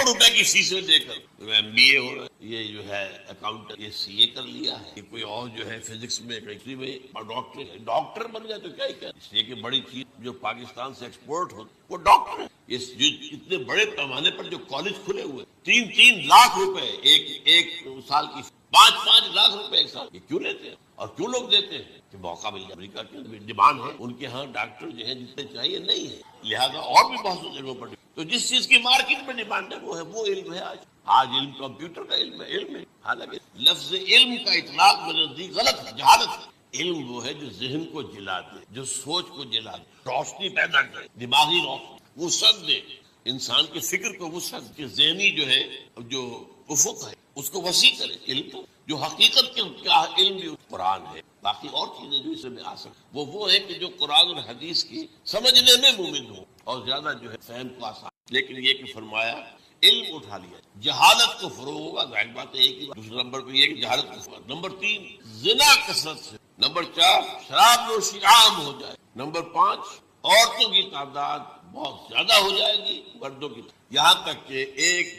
روپے کی فیسیں دے کر MBA ہو رہا ہے، یہ جو ہے اکاؤنٹنٹ، یہ CA کر لیا ہے، یہ کوئی اور جو ہے فزکس میں کیمسٹری میں، اور ڈاکٹر بن گیا تو کیا ہی کیا، اس لیے کہ بڑی چیز جو پاکستان سے ایکسپورٹ ہوتی وہ ڈاکٹر ہے۔ جو اتنے بڑے پیمانے پر جو کالج کھلے ہوئے، 3 لاکھ روپے ایک سال کی، 5 لاکھ روپے ایک سال، یہ کیوں لیتے ہیں اور کیوں لوگ دیتے ہیں؟ کہ موقع مل جائے۔ امریکہ کی ڈیمانڈ ہے، ان کے ہاں ڈاکٹر جو ہیں جتنے چاہیے نہیں ہے، لہذا اور بھی بہت سی جگہوں پر تو جس چیز کی مارکیٹ میں ڈیمانڈ ہے وہ علم ہے۔ آج علم کمپیوٹر کا علم ہے، حالانکہ لفظ علم کا اطلاق میرے نزدیک غلط ہے، جہالت ہے۔ علم وہ ہے جو ذہن کو جلا دے، جو سوچ کو جلا دے، روشنی پیدا کرے، دماغی روشنی، وسعت دے، انسان کے فکر کو وسعت کے، ذہنی جو ہے جو افق ہے اس کو وسیع کرے۔ علم تو جو حقیقت کے کیا علم بھی قرآن ہے، باقی اور چیزیں جو اس میں آ سکتی وہ ہے کہ جو قرآن اور حدیث کی سمجھنے میں مومن ہو اور زیادہ جو ہے فہم کو آسان۔ لیکن یہ کہ فرمایا علم اٹھا لیا، جہالت کو فروغ ہوگا، ظاہر بات ہے ایک ہی بات۔ دوسرے نمبر پہ یہ کہ جہالت کو فروغ۔ نمبر 3 زنا کثرت سے۔ نمبر 4 شراب نوشی عام ہو جائے۔ نمبر 5 عورتوں کی تعداد بہت زیادہ ہو جائے گی مردوں کی، یہاں تک کہ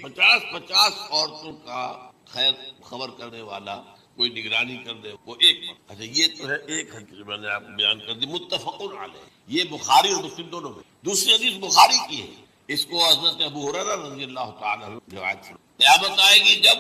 50 عورتوں کا خیر خبر کرنے والا کوئی نگرانی کر دے وہ ایک مرد۔ اچھا یہ تو ہے ایک حدیث میں نے آپ کو بیان کر دی، متفق علیہ، یہ بخاری اور مسلم دونوں میں۔ دوسری حدیث بخاری کی ہے، اس کو حضرت ابو ہریرہ رضی اللہ تعالیٰ عنہ روایت ہے۔ قیامت آئے گی جب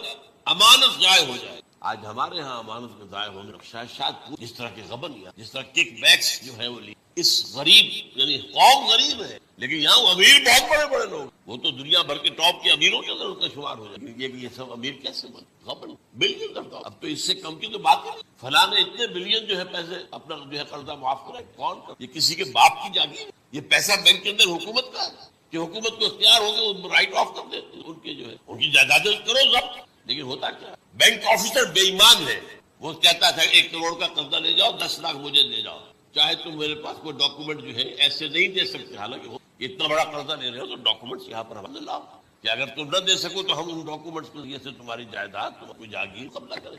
امانت ضائع ہو جائے۔ آج ہمارے ہاں امانت کے ضائع ہونے شاید جس طرح کے غبن یا جس طرح کک بیکس جو ہے وہ لی، اس غریب یعنی قوم غریب ہے لیکن یہاں وہ امیر بہت بڑے بڑے لوگ، وہ تو دنیا بھر کے ٹاپ کے امیروں کے اندر ان کا شمار ہو جائے گا۔ یہ سب امیر کیسے بنے؟ غبن بلین کرتا ہوں، اب تو اس سے کم کی تو بات ہے، فلاں نے اتنے بلین جو ہے پیسے اپنا جو ہے قرضہ معاف کرا، کون کر؟ یہ کسی کے باپ کی جاگیر، یہ پیسہ بینک کے اندر حکومت کا ہے کہ حکومت کو اختیار ہو گیا وہ رائٹ آف کر دیتے ان کے جو ہے ان کی جائیدادیں کرو ضبط۔ لیکن ہوتا کیا، بینک آفیسر بے ایمان ہے، وہ کہتا تھا 1 کروڑ کا قرضہ لے جاؤ، 10 لاکھ مجھے دے جاؤ، چاہے تم میرے پاس کوئی ڈاکومنٹ جو ہے ایسے نہیں دے سکتے، حالانکہ وہ اتنا بڑا قرضہ لے رہے ہو تو ڈاکومنٹس یہاں پر حوالے لاؤ کہ اگر تم نہ دے سکو تو ہم ان ڈاکومنٹس کے ذریعے سے تمہاری جائیداد تمہاری جاگیر قبضہ کریں۔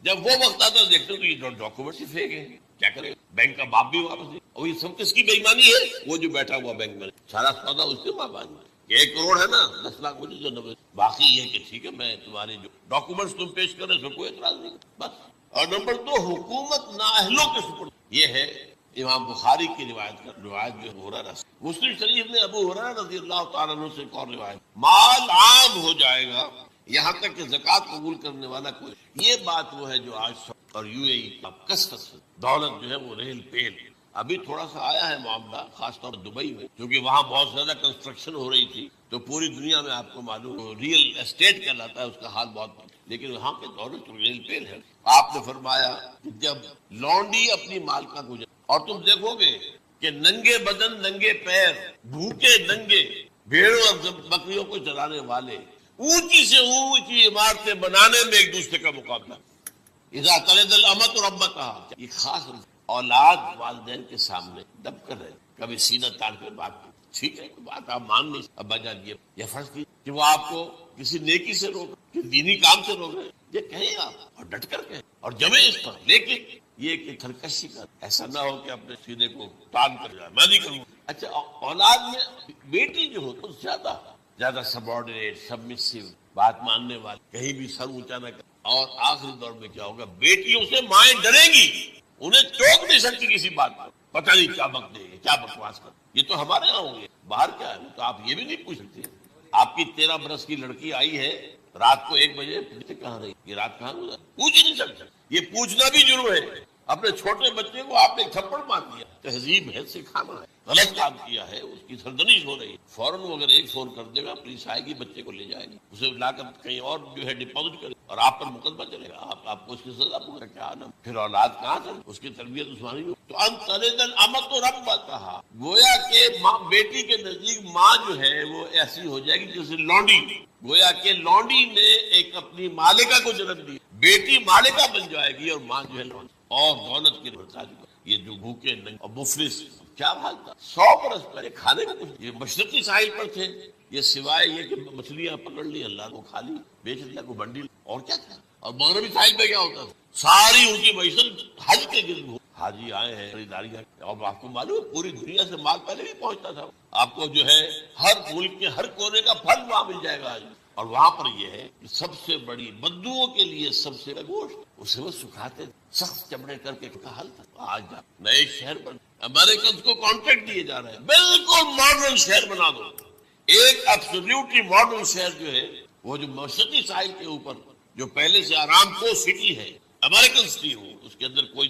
جب وہ وقت آتا ہے دیکھتے تو یہ ڈاکومنٹس ہی فیک ہے، کیا کرے؟ بینک کا باپ بھی واپس نہیں، اور یہ سب کس کی بے ایمانی ہے؟ وہ جو بیٹھا ہوا بینک میں سارا سودا اس کے ماں باپ میں، 1 کروڑ ہے نا، 10 لاکھ مجھے جو نبے، باقی یہ کہ ٹھیک ہے میں تمہارے جو ڈاکومنٹس تم پیش کرے سو کوئی اعتراض نہیں بس۔ اور نمبر 2 حکومت نااہلوں کے سپرد، یہ ہے امام بخاری کی روایت جو ابو ہریرہ سے۔ مسلم شریف میں ابو ہریرہ رضی اللہ تعالیٰ عنہ سے ایک اور روایت، مال عام ہو جائے گا یہاں تک کہ زکوٰۃ قبول کرنے والا کوئی۔ یہ بات وہ ہے جو آج اور UAE اب کثرت سے دولت جو ہے وہ ریل پیل، ابھی تھوڑا سا آیا ہے معاملہ خاص طور پر دبئی میں، کیونکہ وہاں بہت زیادہ کنسٹرکشن ہو رہی تھی تو پوری دنیا میں آپ کو معلوم ریئل اسٹیٹ کہلاتا ہے، اس کا حال بہت، لیکن وہاں پہ دولت ریل پیل ہے۔ آپ نے فرمایا کہ جب لونڈی اپنی مالکہ کو جائے، اور تم دیکھو گے کہ ننگے بدن ننگے پیر بھوکے ننگے بھیڑوں اور بکریوں کو چلانے والے اونچی سے اونچی عمارتیں بنانے میں ایک دوسرے کا مقابلہ، اذا تلد الامۃ ربتها، یہ خاص اولاد والدین کے سامنے دب کر رہے، کبھی سینہ تان کر بات کی، ٹھیک ہے بات آپ مان نہیں، ابا جان یہ فرض کی کہ وہ آپ کو کسی نیکی سے روک کہ دینی کام سے روک رہے، یہ کہیں آپ اور ڈٹ کر کہیں اور جمیں اس پر، لیکن یہ کہ سرکشی کا ایسا نہ ہو کہ اپنے سینے کو تان کر جائے، میں نہیں کروں۔ اچھا اولاد میں بیٹی جو ہو تو زیادہ سبارڈینیٹ سبمسو، بات ماننے والی، کہیں بھی سر اونچا نہ کر، اور آخری دور میں کیا ہوگا، بیٹیوں سے مائیں ڈریں گی، انہیں ٹوک نہیں سکتی کسی بات پر، پتہ نہیں کیا بک دے گی کیا بکواس کر، یہ تو ہمارے یہاں ہوں گے، باہر کیا ہے تو آپ یہ بھی نہیں پوچھ سکتے۔ آپ کی 13 برس کی لڑکی آئی ہے رات کو 1 بجے، کہاں رہی یہ رات کہاں گزر، پوچھ ہی نہیں سکتے، یہ پوچھنا بھی جرم ہے۔ اپنے چھوٹے بچے کو آپ نے تھپڑ مار دیا، تہذیب ہے سکھانا ہے، غلط کام کیا ہے، اس کی سرزنش ہو رہی ہے، فوراً وہ اگر ایک فون کر دے گا پولیس آئے گی، بچے کو لے جائے گی، اسے لا کر کہیں اور جو ہے ڈپازٹ کرے اور آپ پر مقدمہ چلے گا، آپ کو اس کی سزا پورا کیا عالم، پھر اولاد کہاں سے اس کی تربیت عثمانی میں تو ان تلد الامۃ ربتها، گویا کہ ماں بیٹی کے نزدیک ماں جو ہے وہ ایسی ہو جائے گی جیسے لونڈی، گویا کہ لونڈی نے ایک اپنی مالکہ کو جنم دی، بیٹی مالکہ بن جائے گی اور ماں جو ہے لونڈی، اور دولت کی محتاج، یہ جو بھوکے نہیں اور مفلس کیا حال تھا 100 برس پہلے کھانے میں کچھ، یہ مشرقی ساحل پر تھے، یہ سوائے یہ کہ مچھلیاں پکڑ لی اللہ کو کھا لی، بیچ دیا کو بنڈی، اور کیا تھا، اور مغربی ساحل پہ کیا ہوتا تھا؟ ساری ان کی معیشت حج کے گرد ہو. حاجی آئے ہیں خریداریاں، اور آپ کو معلوم ہے پوری دنیا سے مال پہلے بھی پہنچتا تھا. آپ کو جو ہے ہر ملک کے ہر کونے کا پھل وہاں مل جائے گا. اور وہاں پر یہ ہے کہ سب سے بڑی بدبوؤں کے لیے سب سے گوشت اسے وہ سکھاتے سخت چمڑے کر کے کا حل تھا. آج نئے شہر بن امریکن کو کانٹریکٹ دیے جا رہے ہیں بالکل ماڈرن شہر بنا دو. ایک ایبسولوٹلی ماڈرن شہر جو ہے وہ جو مشرقی ساحل کے اوپر جو پہلے سے آرام کو سٹی ہے امریکن سٹی ہو، اس کے اندر کوئی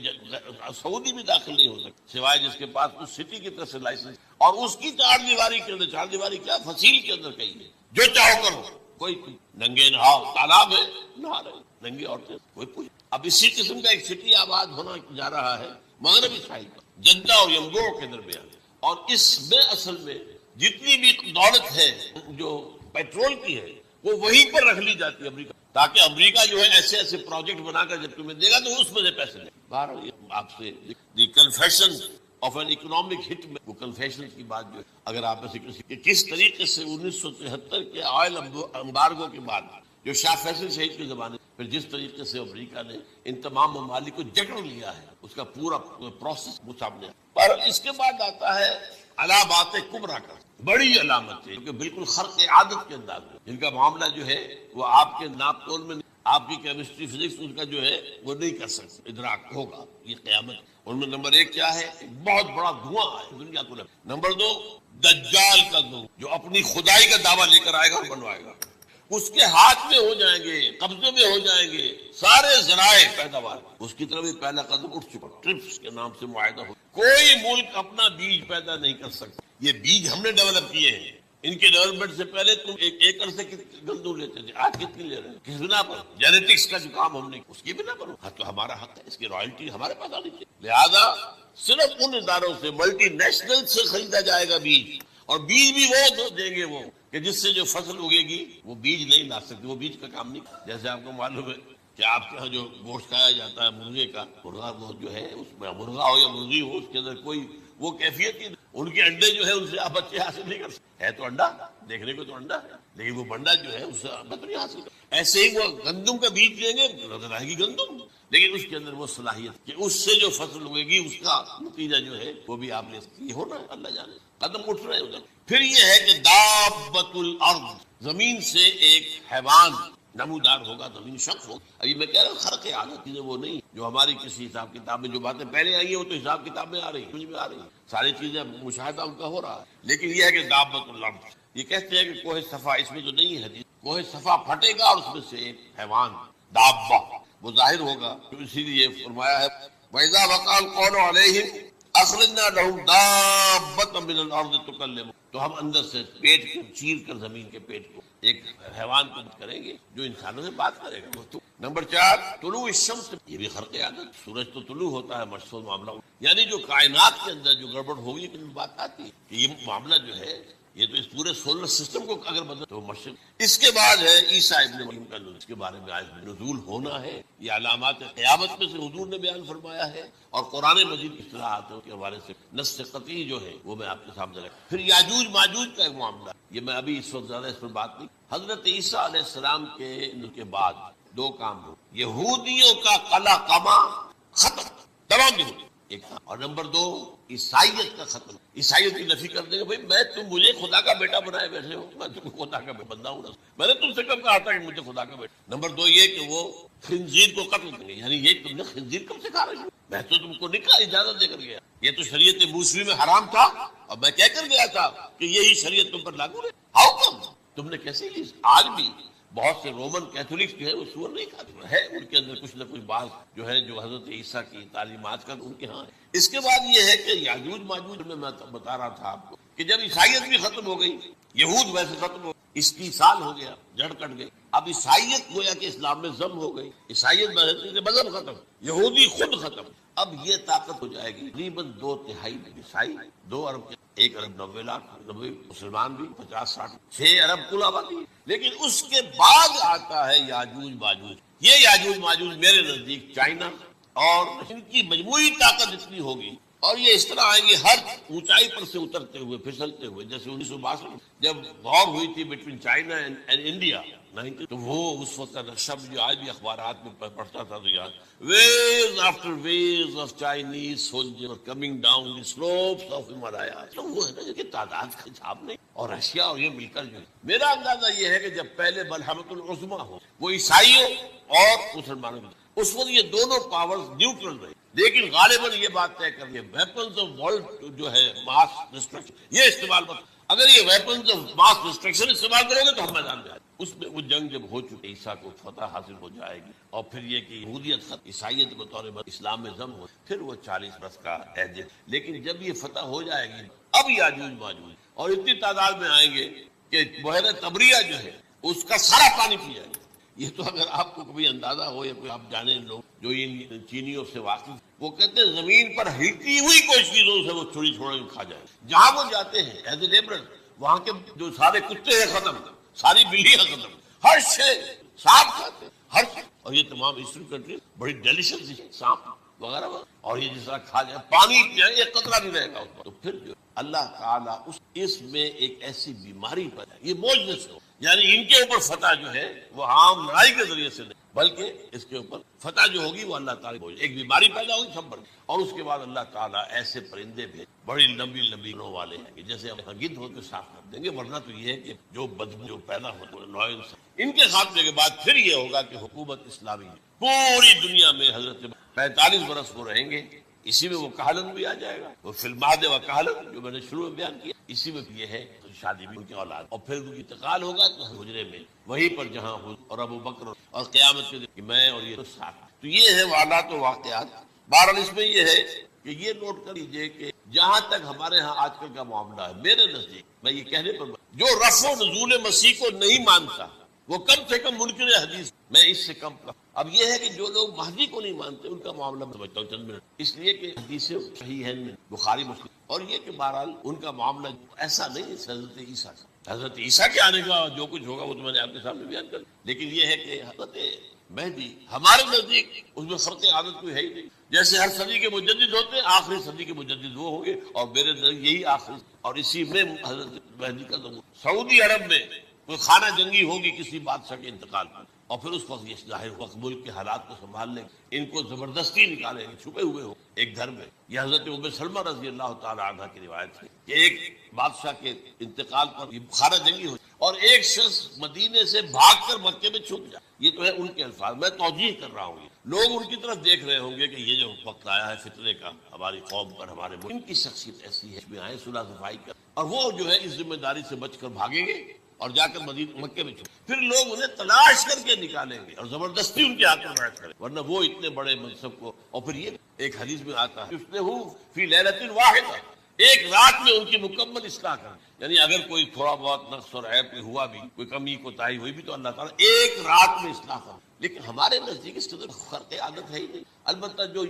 سعودی بھی داخل نہیں ہو سکتا سوائے جس کے پاس اس سٹی کی طرف سے لائسنس، اور اس کی چار دیواری کے اندر، چار دیواری کیا فصیل کے اندر کہیں ہے جو چاہو کرو. کوئی ننگے نہاؤ، تالاب ہے نہا رہے ننگے عورتیں، کوئی پوچھ. اب اسی قسم کا ایک سٹی آباد ہونا جا رہا ہے مغربی ساحل پر، جدہ اور ینگوڑ کے درمیان. اور اس میں اصل میں جتنی بھی دولت ہے جو پیٹرول کی ہے وہ وہیں پر رکھ لی جاتی ہے امریکہ، تاکہ امریکہ جو ہے ایسے ایسے پروجیکٹ بنا کر جب تمہیں دے گا تو اس میں سے پیسے لے. بہرحال آپ سے دی کنفیشن آف این اکنامک ہٹ میں وہ کنفیشن کی بات جو ہے اگر آپ سے کہ کس طریقے سے 1973 کے آئل امبارگو کے بعد جو شاہ فیصل شہید کے زمانے پھر جس طریقے سے امریکہ نے ان تمام ممالک کو جکڑ لیا ہے اس کا پورا پروسیس وہ سامنے. پر اس کے بعد آتا ہے علامات کبریٰ کا بڑی علامت ہے جو کہ بالکل خرق عادت کے انداز میں جن کا معاملہ جو ہے وہ آپ کے ناپ تول میں آپ کی کیمسٹری فزکس ان کا جو ہے وہ نہیں کر سکتے ادراک ہوگا. یہ قیامت ان میں نمبر ایک کیا ہے؟ بہت بڑا دھواں ہے دنیا کو. نمبر دو دجال کا دھواں جو اپنی خدائی کا دعویٰ لے کر آئے گا اور بنوائے گا. اس کے ہاتھ میں ہو جائیں گے، قبضے میں ہو جائیں گے سارے ذرائع پیداوار. اس کی طرف بھی پہلا قدم اٹھ چکا، ٹرپس کے نام سے معاہدہ ہو. کوئی ملک اپنا بیج پیدا نہیں کر سکتا. یہ بیج ہم نے ڈیولپ کیے ہیں. ان کے ڈیولپمنٹ سے پہلے تم ایک ایکڑ سے گندم لیتے تھے، آج کتنی لے رہے ہیں؟ کس بنا پر؟ جینیٹکس کا جو کام ہم نے اس کی بنا پر تو ہمارا حق ہے، اس کی رائلٹی ہمارے پاس آنی چاہیے. لہذا صرف ان اداروں سے ملٹی نیشنل سے خریدا جائے گا بیج، اور بیج بھی وہ دیں گے وہ کہ جس سے جو فصل اگے گی وہ بیج نہیں لا سکتے، وہ بیج کا کام نہیں. جیسے آپ کو معلوم ہے کہ آپ کے یہاں جو گوشت کھایا جاتا ہے مرغے کا، مرغا گوشت جو ہے اس میں مرغا ہو یا مرغی ہو اس کے اندر کوئی وہ کیفیت ہی. ان کے انڈے جو ہے ان سے آپ بچے حاصل نہیں کر سکتے. ہے تو انڈا، دیکھنے کو تو انڈا ہے لیکن وہ بنڈا جو ہے اس سے بچے نہیں حاصل کر. ایسے ہی وہ گندم کا بیج لیں گے نظر آئے گی گندم، لیکن اس کے اندر وہ صلاحیت کہ اس سے جو فصل ہوئے گی اس کا نتیجہ جو ہے وہ بھی آپ نے یہ ہونا ہے. اللہ جانے قدم اٹھ رہے ہیں ادھر. پھر یہ ہے کہ دابۃ الارض، زمین سے ایک حیوان نمودار ہوگا، زمین شخص ہوگا. ابھی میں کہہ رہا ہوں خرق عادت چیزیں وہ نہیں جو ہماری کسی حساب کتاب میں جو باتیں پہلے آئی ہیں وہ تو حساب کتاب میں آ رہی ہیں، کچھ بھی آ رہی ہیں، ساری چیزیں مشاہدہ ان کا ہو رہا ہے. لیکن یہ ہے کہ دابۃ الارض، یہ کہتے ہیں کہ کوہ صفا، اس میں جو نہیں ہے حدیث، کوہ صفا پھٹے گا اور اس میں سے ایک حیوان دابہ وہ ظاہر ہوگا. تو اسی لیے فرمایا ہے وَإِذَا وَقَعَ الْقَوْلُ عَلَيْهِمْ اخرجنا لهم دابۃ من الارض تکلم، تو ہم اندر سے پیٹ کو چیر کر زمین کے پیٹ کو ایک حیوان کو کریں گے جو انسانوں سے بات کرے گا. نمبر 4 طلوع الشمس، یہ بھی خرق عادت. سورج تو طلوع ہوتا ہے مشہور معاملہ، یعنی جو کائنات کے اندر جو گڑبڑ ہوگی کہ بات آتی ہے کہ یہ معاملہ جو ہے یہ تو اس پورے سولر سسٹم کو اگر بدل تو مشرق. اس کے بعد ہے عیسیٰ ابن مریم کا نزول، اس کے بارے میں آیت نزول ہونا ہے. یہ علامات قیامت میں سے حضور نے بیان فرمایا ہے، اور قرآن مجید کی اصطلاحات کے حوالے سے نص قطعی جو ہے وہ میں آپ کے سامنے رکھا. پھر یاجوج ماجوج کا ایک معاملہ، یہ میں ابھی اس وقت زیادہ اس پر بات نہیں. حضرت عیسیٰ علیہ السلام کے بعد دو کام ہو، یہودیوں کا قلع قمع ختم، تمام یہودی ایک، اور نمبر 2 عیسائیت کا ختم. عیسائیت کی نفی کر دیں گے. بھائی میں تم مجھے خدا کا بیٹا بنائے بیٹھے ہو، میں تم خدا کا بندہ ہوں، میں نے تم سے کب کہا تھا کہ مجھے خدا کا بیٹا. نمبر 2 یہ کہ وہ خنزیر کو قتل کریں گے، یعنی یہ تم نے خنزیر کب سے کھا رہے ہو؟ میں تو تم کو نہیں کہا، اجازت دے کر گیا. یہ تو شریعت موسوی میں حرام تھا اور میں کہہ کر گیا تھا کہ یہی شریعت تم پر لاگو ہے. ہاؤ کم تم نے کیسے لی؟ آج بھی بہت سے رومن کیتھولکس جو ہے وہ سور نہیں کھاتے ہے، ان کے اندر کچھ نہ کچھ بات جو ہے جو حضرت عیسیٰ کی تعلیمات کا ان کے ہاں ہے. اس کے بعد یہ ہے کہ یاجوج ماجوج میں بتا رہا تھا آپ کو کہ جب عیسائیت بھی ختم ہو گئی، یہود ویسے ختم ہو گئی، استیصال ہو گیا، جڑ کٹ گئی. اب عیسائیت گویا کہ اسلام میں ضم ہو گئی، عیسائیت مذہب ختم، یہودی خود ختم. اب یہ طاقت ہو جائے گی تقریباً 2/3 عیسائی، 2 ارب 1 ارب 90 لاکھ، 90 مسلمان بھی 50-60، 6 ارب کل آبادی. لیکن اس کے بعد آتا ہے یاجوج ماجوج. یہ یاجوج ماجوج میرے نزدیک چائنا اور ان کی مجموعی طاقت اتنی ہوگی اور یہ اس طرح آئیں گے ہر اونچائی پر سے اترتے ہوئے پھسلتے ہوئے. جیسے 1962 جب وار ہوئی تھی بٹوین چائنا اینڈ انڈیا تو وہ اس وقت کا نقشہ جو آج بھی اخبارات میں پڑھتا تھا تو یاد waves after waves of Chinese soldier coming down the slopes of Himalaya. تو وہ ہے نا کہ تعداد کا حساب نہیں. اور رشیا اور یہ مل کر جو میرا اندازہ یہ ہے کہ جب پہلے ملحمۃ العظمیٰ ہو وہ عیسائیوں اور مسلمانوں کی اس وقت یہ دونوں پاورز نیوٹرل رہے. لیکن غالباً یہ بات طے کر ویپنز آف ورلڈ جو ہے ماس ڈسٹرکشن یہ استعمال مت. اگر یہ ویپنز آف ماس ڈسٹرکشن استعمال کرو گے تو ہم میدان میں آئے. اس میں وہ جنگ جب ہو چکے عیسیٰ کو فتح حاصل ہو جائے گی اور پھر یہ کہ یہودیت ختم عیسائیت بطور اسلام میں ضم ہو پھر وہ 40 برس کا عہد. لیکن جب یہ فتح ہو جائے گی اب یاجوج ماجوج اور اتنی تعداد میں آئیں گے کہ بحیرہ طبریہ جو ہے اس کا سارا پانی پی جائے گا. یہ تو اگر آپ کو کبھی اندازہ ہو یا کوئی آپ جانے لوگ جو ان چینیوں سے واقف وہ کہتے ہیں زمین پر ہلتی ہوئی کوئی چیزوں سے وہ چھوڑی چھوڑ کے کھا جائے. جہاں وہ جاتے ہیں ایز اے لیبرر وہاں کے جو سارے کتے ہیں ختم ساری بلیاں ختم ہر شے سانپ کھاتے ہر شے. اور یہ تمام ایسٹرن کنٹری بڑی ڈیلیشس سانپ وغیرہ اور یہ جس طرح کھا جائے پانی پیے ایک قطرہ نہیں رہے گا. تو پھر جو اللہ تعالیٰ اس میں ایک ایسی بیماری پیدا یہ معجزے سے ہو یعنی ان کے اوپر فتح جو ہے وہ عام لڑائی کے ذریعے سے نہیں بلکہ اس کے اوپر فتح جو ہوگی وہ اللہ تعالیٰ ایک بیماری پیدا ہوگی سب بڑھ. اور اس کے بعد اللہ تعالیٰ ایسے پرندے بھیج بڑی لمبی لمبی نو والے ہیں کہ جیسے گدھ ہو کے صاف کر دیں گے. ورنہ تو یہ ہے کہ جو بدبو جو پیدا ہوتے نوع ان کے خاتمے کے بعد پھر یہ ہوگا کہ حکومت اسلامی پوری دنیا میں حضرت 45 برس وہ رہیں گے. اسی میں وہ کہلن بھی آ جائے گا. وہ فلماد و کہلن جو میں نے شروع میں بیان کیا اسی میں یہ ہے شادی بھی ان کی اولاد اور پھر ان کی انتقال ہوگا تو حجرے میں وہیں پر جہاں اور ابو بکر اور قیامت کے دن میں اور یہ ساتھ. تو یہ ہے حالات و واقعات. بہرحال اس میں یہ ہے کہ یہ نوٹ کر لیجیے کہ جہاں تک ہمارے ہاں آج کل کا معاملہ ہے میرے نزدیک میں یہ کہنے پر جو رفع و نزول مسیح کو نہیں مانتا وہ کم سے کم منکر حدیث میں اس سے کم. اب یہ ہے کہ جو لوگ مہدی کو نہیں مانتے ان کا معاملہ میں سمجھتا ہوں چند منٹ اس لیے کہ حدیثیں صحیح ہیں بخاری مسلم اور یہ کہ بہرحال ان کا معاملہ ایسا نہیں ہے حضرت عیسیٰ کا. حضرت عیسیٰ کے آنے کا جو کچھ ہوگا وہ تو میں نے آپ کے سامنے بیان کر. لیکن یہ ہے کہ حضرت مہدی ہمارے نزدیک اس میں فرق عادت کوئی ہے ہی نہیں. جیسے ہر صدی کے مجدد ہوتے ہیں آخری صدی کے مجدد وہ ہوں گے اور میرے نزدیک یہی آخری اور اسی میں حضرت مہدی کا سعودی عرب میں کوئی خانہ جنگی ہوگی کسی بادشاہ کے انتقال پر اور پھر اس وقت یہ ظاہر وقت ملک کے حالات کو سنبھالنے ان کو زبردستی نکالیں گے چھپے ہوئے ہو ایک گھر میں. یہ حضرت ام سلمہ رضی اللہ تعالی عنہ کی روایت ہے کہ ایک بادشاہ کے انتقال پر خانہ جنگی ہو اور ایک شخص مدینے سے بھاگ کر مکے میں چھپ جائے. یہ تو ہے ان کے الفاظ میں توجیہ کر رہا ہوں. لوگ ان کی طرف دیکھ رہے ہوں گے کہ یہ جو وقت آیا ہے فتنے کا ہماری قوم پر ہمارے ان کی شخصیت ایسی ہے میں آئے صلح صفائی کر اور وہ جو ہے اس ذمہ داری سے بچ کر بھاگیں گے اور جا کر مکے میں چھپ پھر لوگ انہیں تلاش کر کے نکالیں گے اور زبردستی ان کے ہاتھ میں بیٹھ کریں ورنہ وہ اتنے بڑے منصب کو. اور پھر یہ ایک حدیث میں آتا ہے اس نے فی لیلۃ واحدہ ایک رات میں ان کی مکمل اصلاح کر یعنی اگر کوئی تھوڑا بہت نقص اور عیب ہوا بھی کوئی کمی کوتاہی ہوئی بھی تو اللہ تعالیٰ ایک رات میں اصلاح کر. لیکن ہمارے نزدیک اس کے خرق عادت ہے ہی نہیں. البتہ جو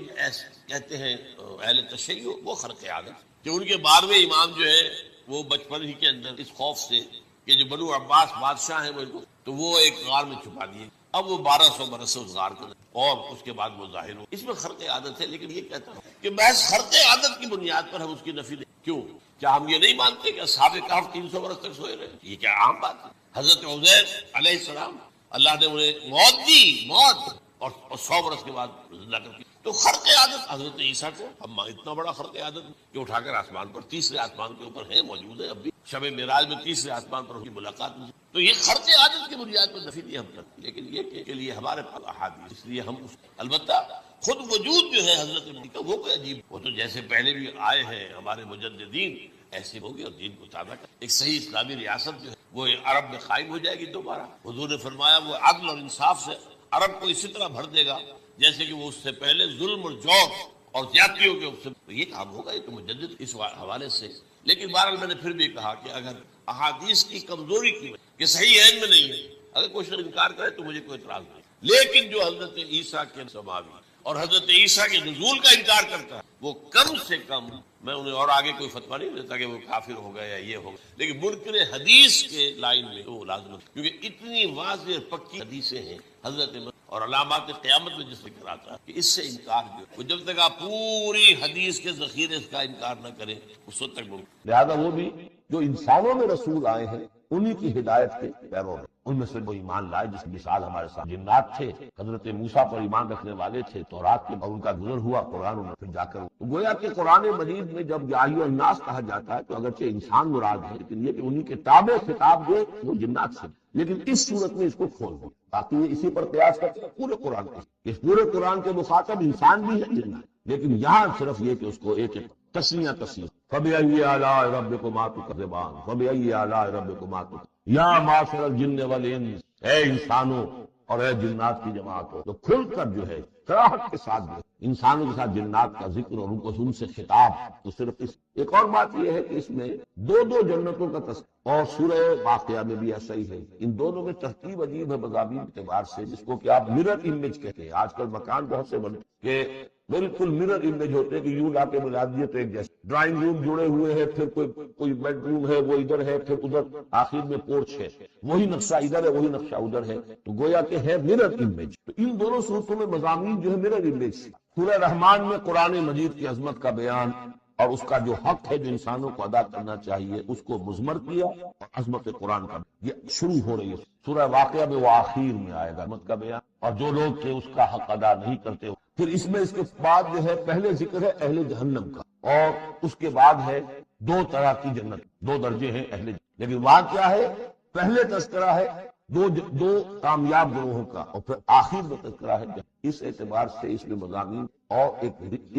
کہتے ہیں اہل تشیع وہ خرق عادت کہ ان کے 12ویں امام جو ہے وہ بچپن ہی کے اندر اس خوف سے کہ جو بنو عباس بادشاہ ہیں وہ ان کو تو وہ ایک غار میں چھپا دیے. اب وہ 1200 برس سے اس غار کو اور اس کے بعد وہ ظاہر ہو. اس میں خرق عادت ہے. لیکن یہ کہتا ہوں کہ محض خرق عادت کی بنیاد پر ہم اس کی نفی نہیں. کیوں کیا ہم یہ نہیں مانتے کہ اصحاب کہف 300 برس تک سوئے رہے؟ یہ کیا عام بات ہے. حضرت عزیر علیہ السلام اللہ نے انہیں موت دی موت اور 100 برس کے بعد زندہ کر دی. تو خرق عادت حضرت عیسیٰ کو ہم اتنا بڑا خرق عادت کہ اٹھا کر آسمان پر تیسرے آسمان کے اوپر ہے موجود ہے. اب بھی شب معراج میں تیسرے آسمان پر ان کی ملاقات تو یہ خرق عادت کی بنیاد پر نفی نہیں ہم کرتے. لیکن یہ کہ لیے ہمارے پاس احادیث اس لیے ہم البتہ خود وجود جو ہے حضرت نبی کا وہ کوئی عجیب وہ تو جیسے پہلے بھی آئے ہیں ہمارے مجددین ایسے ہوگی اور دین کو تازہ کر ایک صحیح اسلامی ریاست جو ہے وہ عرب میں قائم ہو جائے گی دوبارہ. حضور نے فرمایا وہ عدل اور انصاف سے عرب کو اسی طرح بھر دے گا جیسے کہ وہ اس سے پہلے ظلم اور جور اور زیادتیوں کے سے یہ کام ہوگا. یہ تو مجدد اس حوالے سے. لیکن بہرحال میں نے پھر بھی کہا کہ اگر احادیث کی کمزوری کی وجہ کہ صحیح عین میں نہیں ہے اگر کوئی شخص انکار کرے تو مجھے کوئی اعتراض نہیں. لیکن جو حضرت عیسیٰ کے سماوی اور حضرت عیسیٰ کے نزول کا انکار کرتا ہے وہ کم سے کم میں انہیں اور آگے کوئی فتویٰ نہیں دیتا کہ وہ کافر ہو گیا یا یہ ہوگا. لیکن منکر حدیث کے لائن میں وہ لازم کیونکہ اتنی واضح پکی حدیثیں ہیں حضرت اور علامات قیامت میں جس ذکر آتا ہے کہ اس سے انکار جو وہ جب تک آپ پوری حدیث کے ذخیرے کا انکار نہ کریں اس وقت تک لہذا وہ بھی جو انسانوں میں رسول آئے ہیں انہی کی ہدایت کے پیرو ہیں، ان میں سے وہ ایمان لائے جس کی مثال ہمارے ساتھ جنات تھے، حضرت موسیٰ پر ایمان رکھنے والے تھے، تورات کے ان کا گزر ہوا قرآن انہوں نے پھر جا کر گویا کہ قرآن مجید میں جب یا ایھا الناس کہا جاتا ہے تو اگرچہ انسان مراد ہے لیکن یہ کہ انہی کے تابع خطاب جو ہے وہ جنات سے، لیکن اس صورت میں اس کو کھول دیں تاکہ یہ اسی پر قیاس کرتے ہیں پورے قرآن کو، اس پورے قرآن کے مخاطب انسان بھی ہے جنات، لیکن یہاں صرف یہ کہ اس کو ایک تسنیہ تصنیف فَبِأَيِّ آلَاءِ رَبِّكُمَا تُكَذِّبَانِ فَبِأَيِّ آلَاءِ رَبِّكُمَا تُكَذِّبَانِ یا معاشر الجن والانس، اے انسانوں اور اے جنات کی جماعتوں، تو کھل کر جو ہے صراحت کے ساتھ جو انسانوں کے ساتھ جنات کا ذکر اور ان سے خطاب، تو صرف اس ایک اور بات یہ ہے کہ اس میں دو جنتوں کا تذکرہ، اور سورہ واقعہ میں بھی ایسا ہی ہے، ان دونوں میں ترتیب عجیب ہے مضامین کے اعتبار سے، جس کو کہ آپ مرر امیج کہتے ہیں۔ آج کل مکان بہت سے بنتے کہ بالکل مرر امیج ہوتے ہیں کہ یوں لا کے ملا دیے تو ایک جیسے، ڈرائنگ روم جڑے ہوئے ہیں، پھر کوئی بیڈ روم ہے وہ ادھر ہے، پھر ادھر آخر میں پورچ ہے، وہی نقشہ ادھر ہے وہی نقشہ ادھر ہے، تو گویا کہ ہے مرر امیج۔ تو ان دونوں صورتوں میں مضامین جو ہے مرر امیج سے۔ سورہ رحمان میں قرآن مجید کی عظمت کا بیان اور اس کا جو حق ہے جو انسانوں کو ادا کرنا چاہیے اس کو مضمر کیا، اور عظمت قرآن کا یہ شروع ہو رہی ہے۔ سورہ واقعہ میں وہ آخر میں آئے گا عظمت کا بیان، اور جو لوگ کہ اس کا حق ادا نہیں کرتے، پھر اس میں اس کے بعد جو ہے پہلے ذکر ہے اہل جہنم کا، اور اس کے بعد ہے دو طرح کی جنت، دو درجے ہیں اہل جنت، لیکن وہاں کیا ہے پہلے تذکرہ ہے دو کامیاب گروہوں کا، اور پھر آخر میں تذکرہ ہے۔ اس اعتبار سے اس میں مضامین اور ایک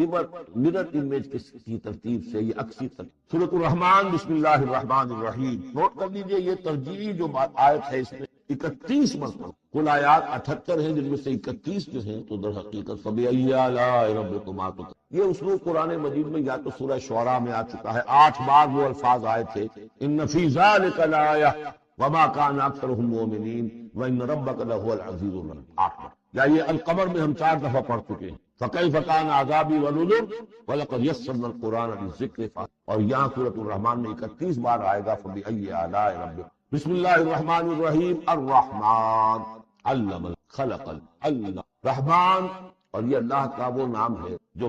مرر امیج کی ترتیب سے یہ اکثر ترتیب۔ سورۃ الرحمن بسم اللہ الرحمن الرحیم، نوٹ کر لیجئے یہ ترجیحی جو آیت ہے اس میں 31 مرتبہ، کل آیات 78 ہیں جن میں سے 31 جو ہیں تو در حقیقت فَبِأَيِّ آلَاءِ رَبِّكُمَا تُكَذِّبَانِ، یہ اسلوب قرآن مجید میں یا تو سورہ شعراء میں آ چکا ہے، 8 بار وہ الفاظ آئے تھے، ان فی ذلک لآیہ وما کان اکثرهم مؤمنین وان ربک لہو العزیز الرحیم، 8 بار۔ یا یہ القمر میں ہم 4 دفعہ پڑھ چکے ہیں، فکیف کان عذابی ونذر ولقد یسرنا القرآن للذکر، اور یہاں سورۃ الرحمن میں 31 بار آئے گا فبأي آلاء ربک۔ بسم اللہ الرحمن الرحیم، الرحمن علم خلق علم، رحمان، اور یہ اللہ کا وہ نام ہے جو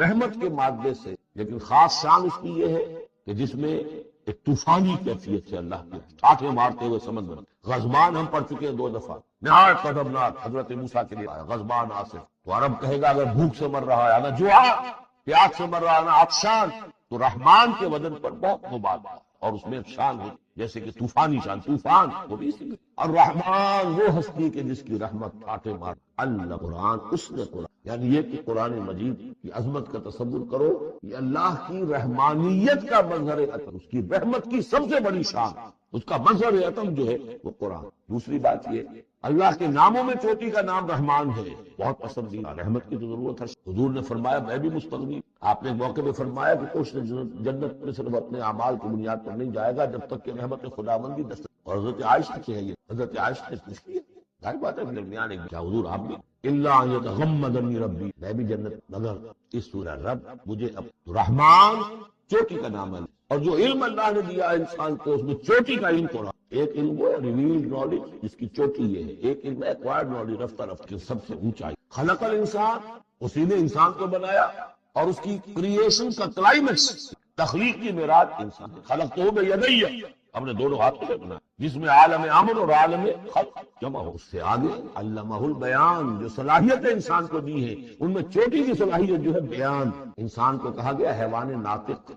رحمت کے مادے سے، لیکن خاص شان اس کی یہ ہے کہ جس میں ایک طوفانی کیفیت سے اللہ کے ٹاٹے مارتے ہوئے سمندر، غضبان ہم پڑھ چکے ہیں 2 دفعہ، نہایت قدرناک، حضرت موسیٰ کے لیے آیا غضبان آصف، تو عرب کہے گا اگر بھوک سے مر رہا ہے نا جوعا، پیاس سے مر رہا ہے نا عطشان، تو رحمان کے وزن پر بہت مبالغہ، اور اس میں شان ہوتی جیسے کہ طوفانی شان، طوفان وہ بھی اسی میں، الرحمن وہ ہستی کے جس کی رحمت ٹاٹے مار، اللہ قرآن، اس نے قرآن، یعنی یہ کہ قرآن مجید کی عظمت کا تصور کرو، یہ اللہ کی رحمانیت کا مظہر عطم، اس کی رحمت کی سب سے بڑی شان، اس کا مظہر عطم جو ہے وہ قرآن۔ دوسری بات یہ اللہ کے ناموں میں چوٹی کا نام رحمان ہے، بہت پسندیدہ، رحمت کی تو ضرورت ہے، حضور نے فرمایا میں بھی مستغنی، آپ نے موقع پہ فرمایا کہ کچھ جنت میں صرف اپنے اعمال کی بنیاد پر نہیں جائے گا جب تک کہ رحمت خداوندی دست، اور حضرت عائشہ سے ہے یہ، حضرت عائشہ نے پوچھ لیا، ظاہر بات ہے درمیان ایک کیا حضور آپ بھی الا ان یتغمدنی ربی، میں بھی جنت، مگر اس سورہ رب مجھے اب رحمان چوٹی کا نام ہے، اور جو علم اللہ نے دیا انسان کو اس میں چوٹی کا علم قرآن، ایک علم وہ ہے ریویلڈ نالج جس کی چوٹی یہ ہے، ایک علم ایکوائرڈ نالج رفتہ رفتہ کی سب سے اونچائی، خلق الانسان، اسی نے انسان کو بنایا، اور اس کی کریشن کا کلائمیکس، تخلیق کی میراث انسان ہے، خلقتہ بیدی، ہم نے دونوں ہاتھوں سے بنایا، جس میں عالم امر اور عالم خلق جمع ہو، اس سے آگے علمہ البیان، جو صلاحیتیں انسان کو دی ہیں ان میں چوٹی کی صلاحیت جو ہے بیان، انسان کو کہا گیا حیوان ناطق،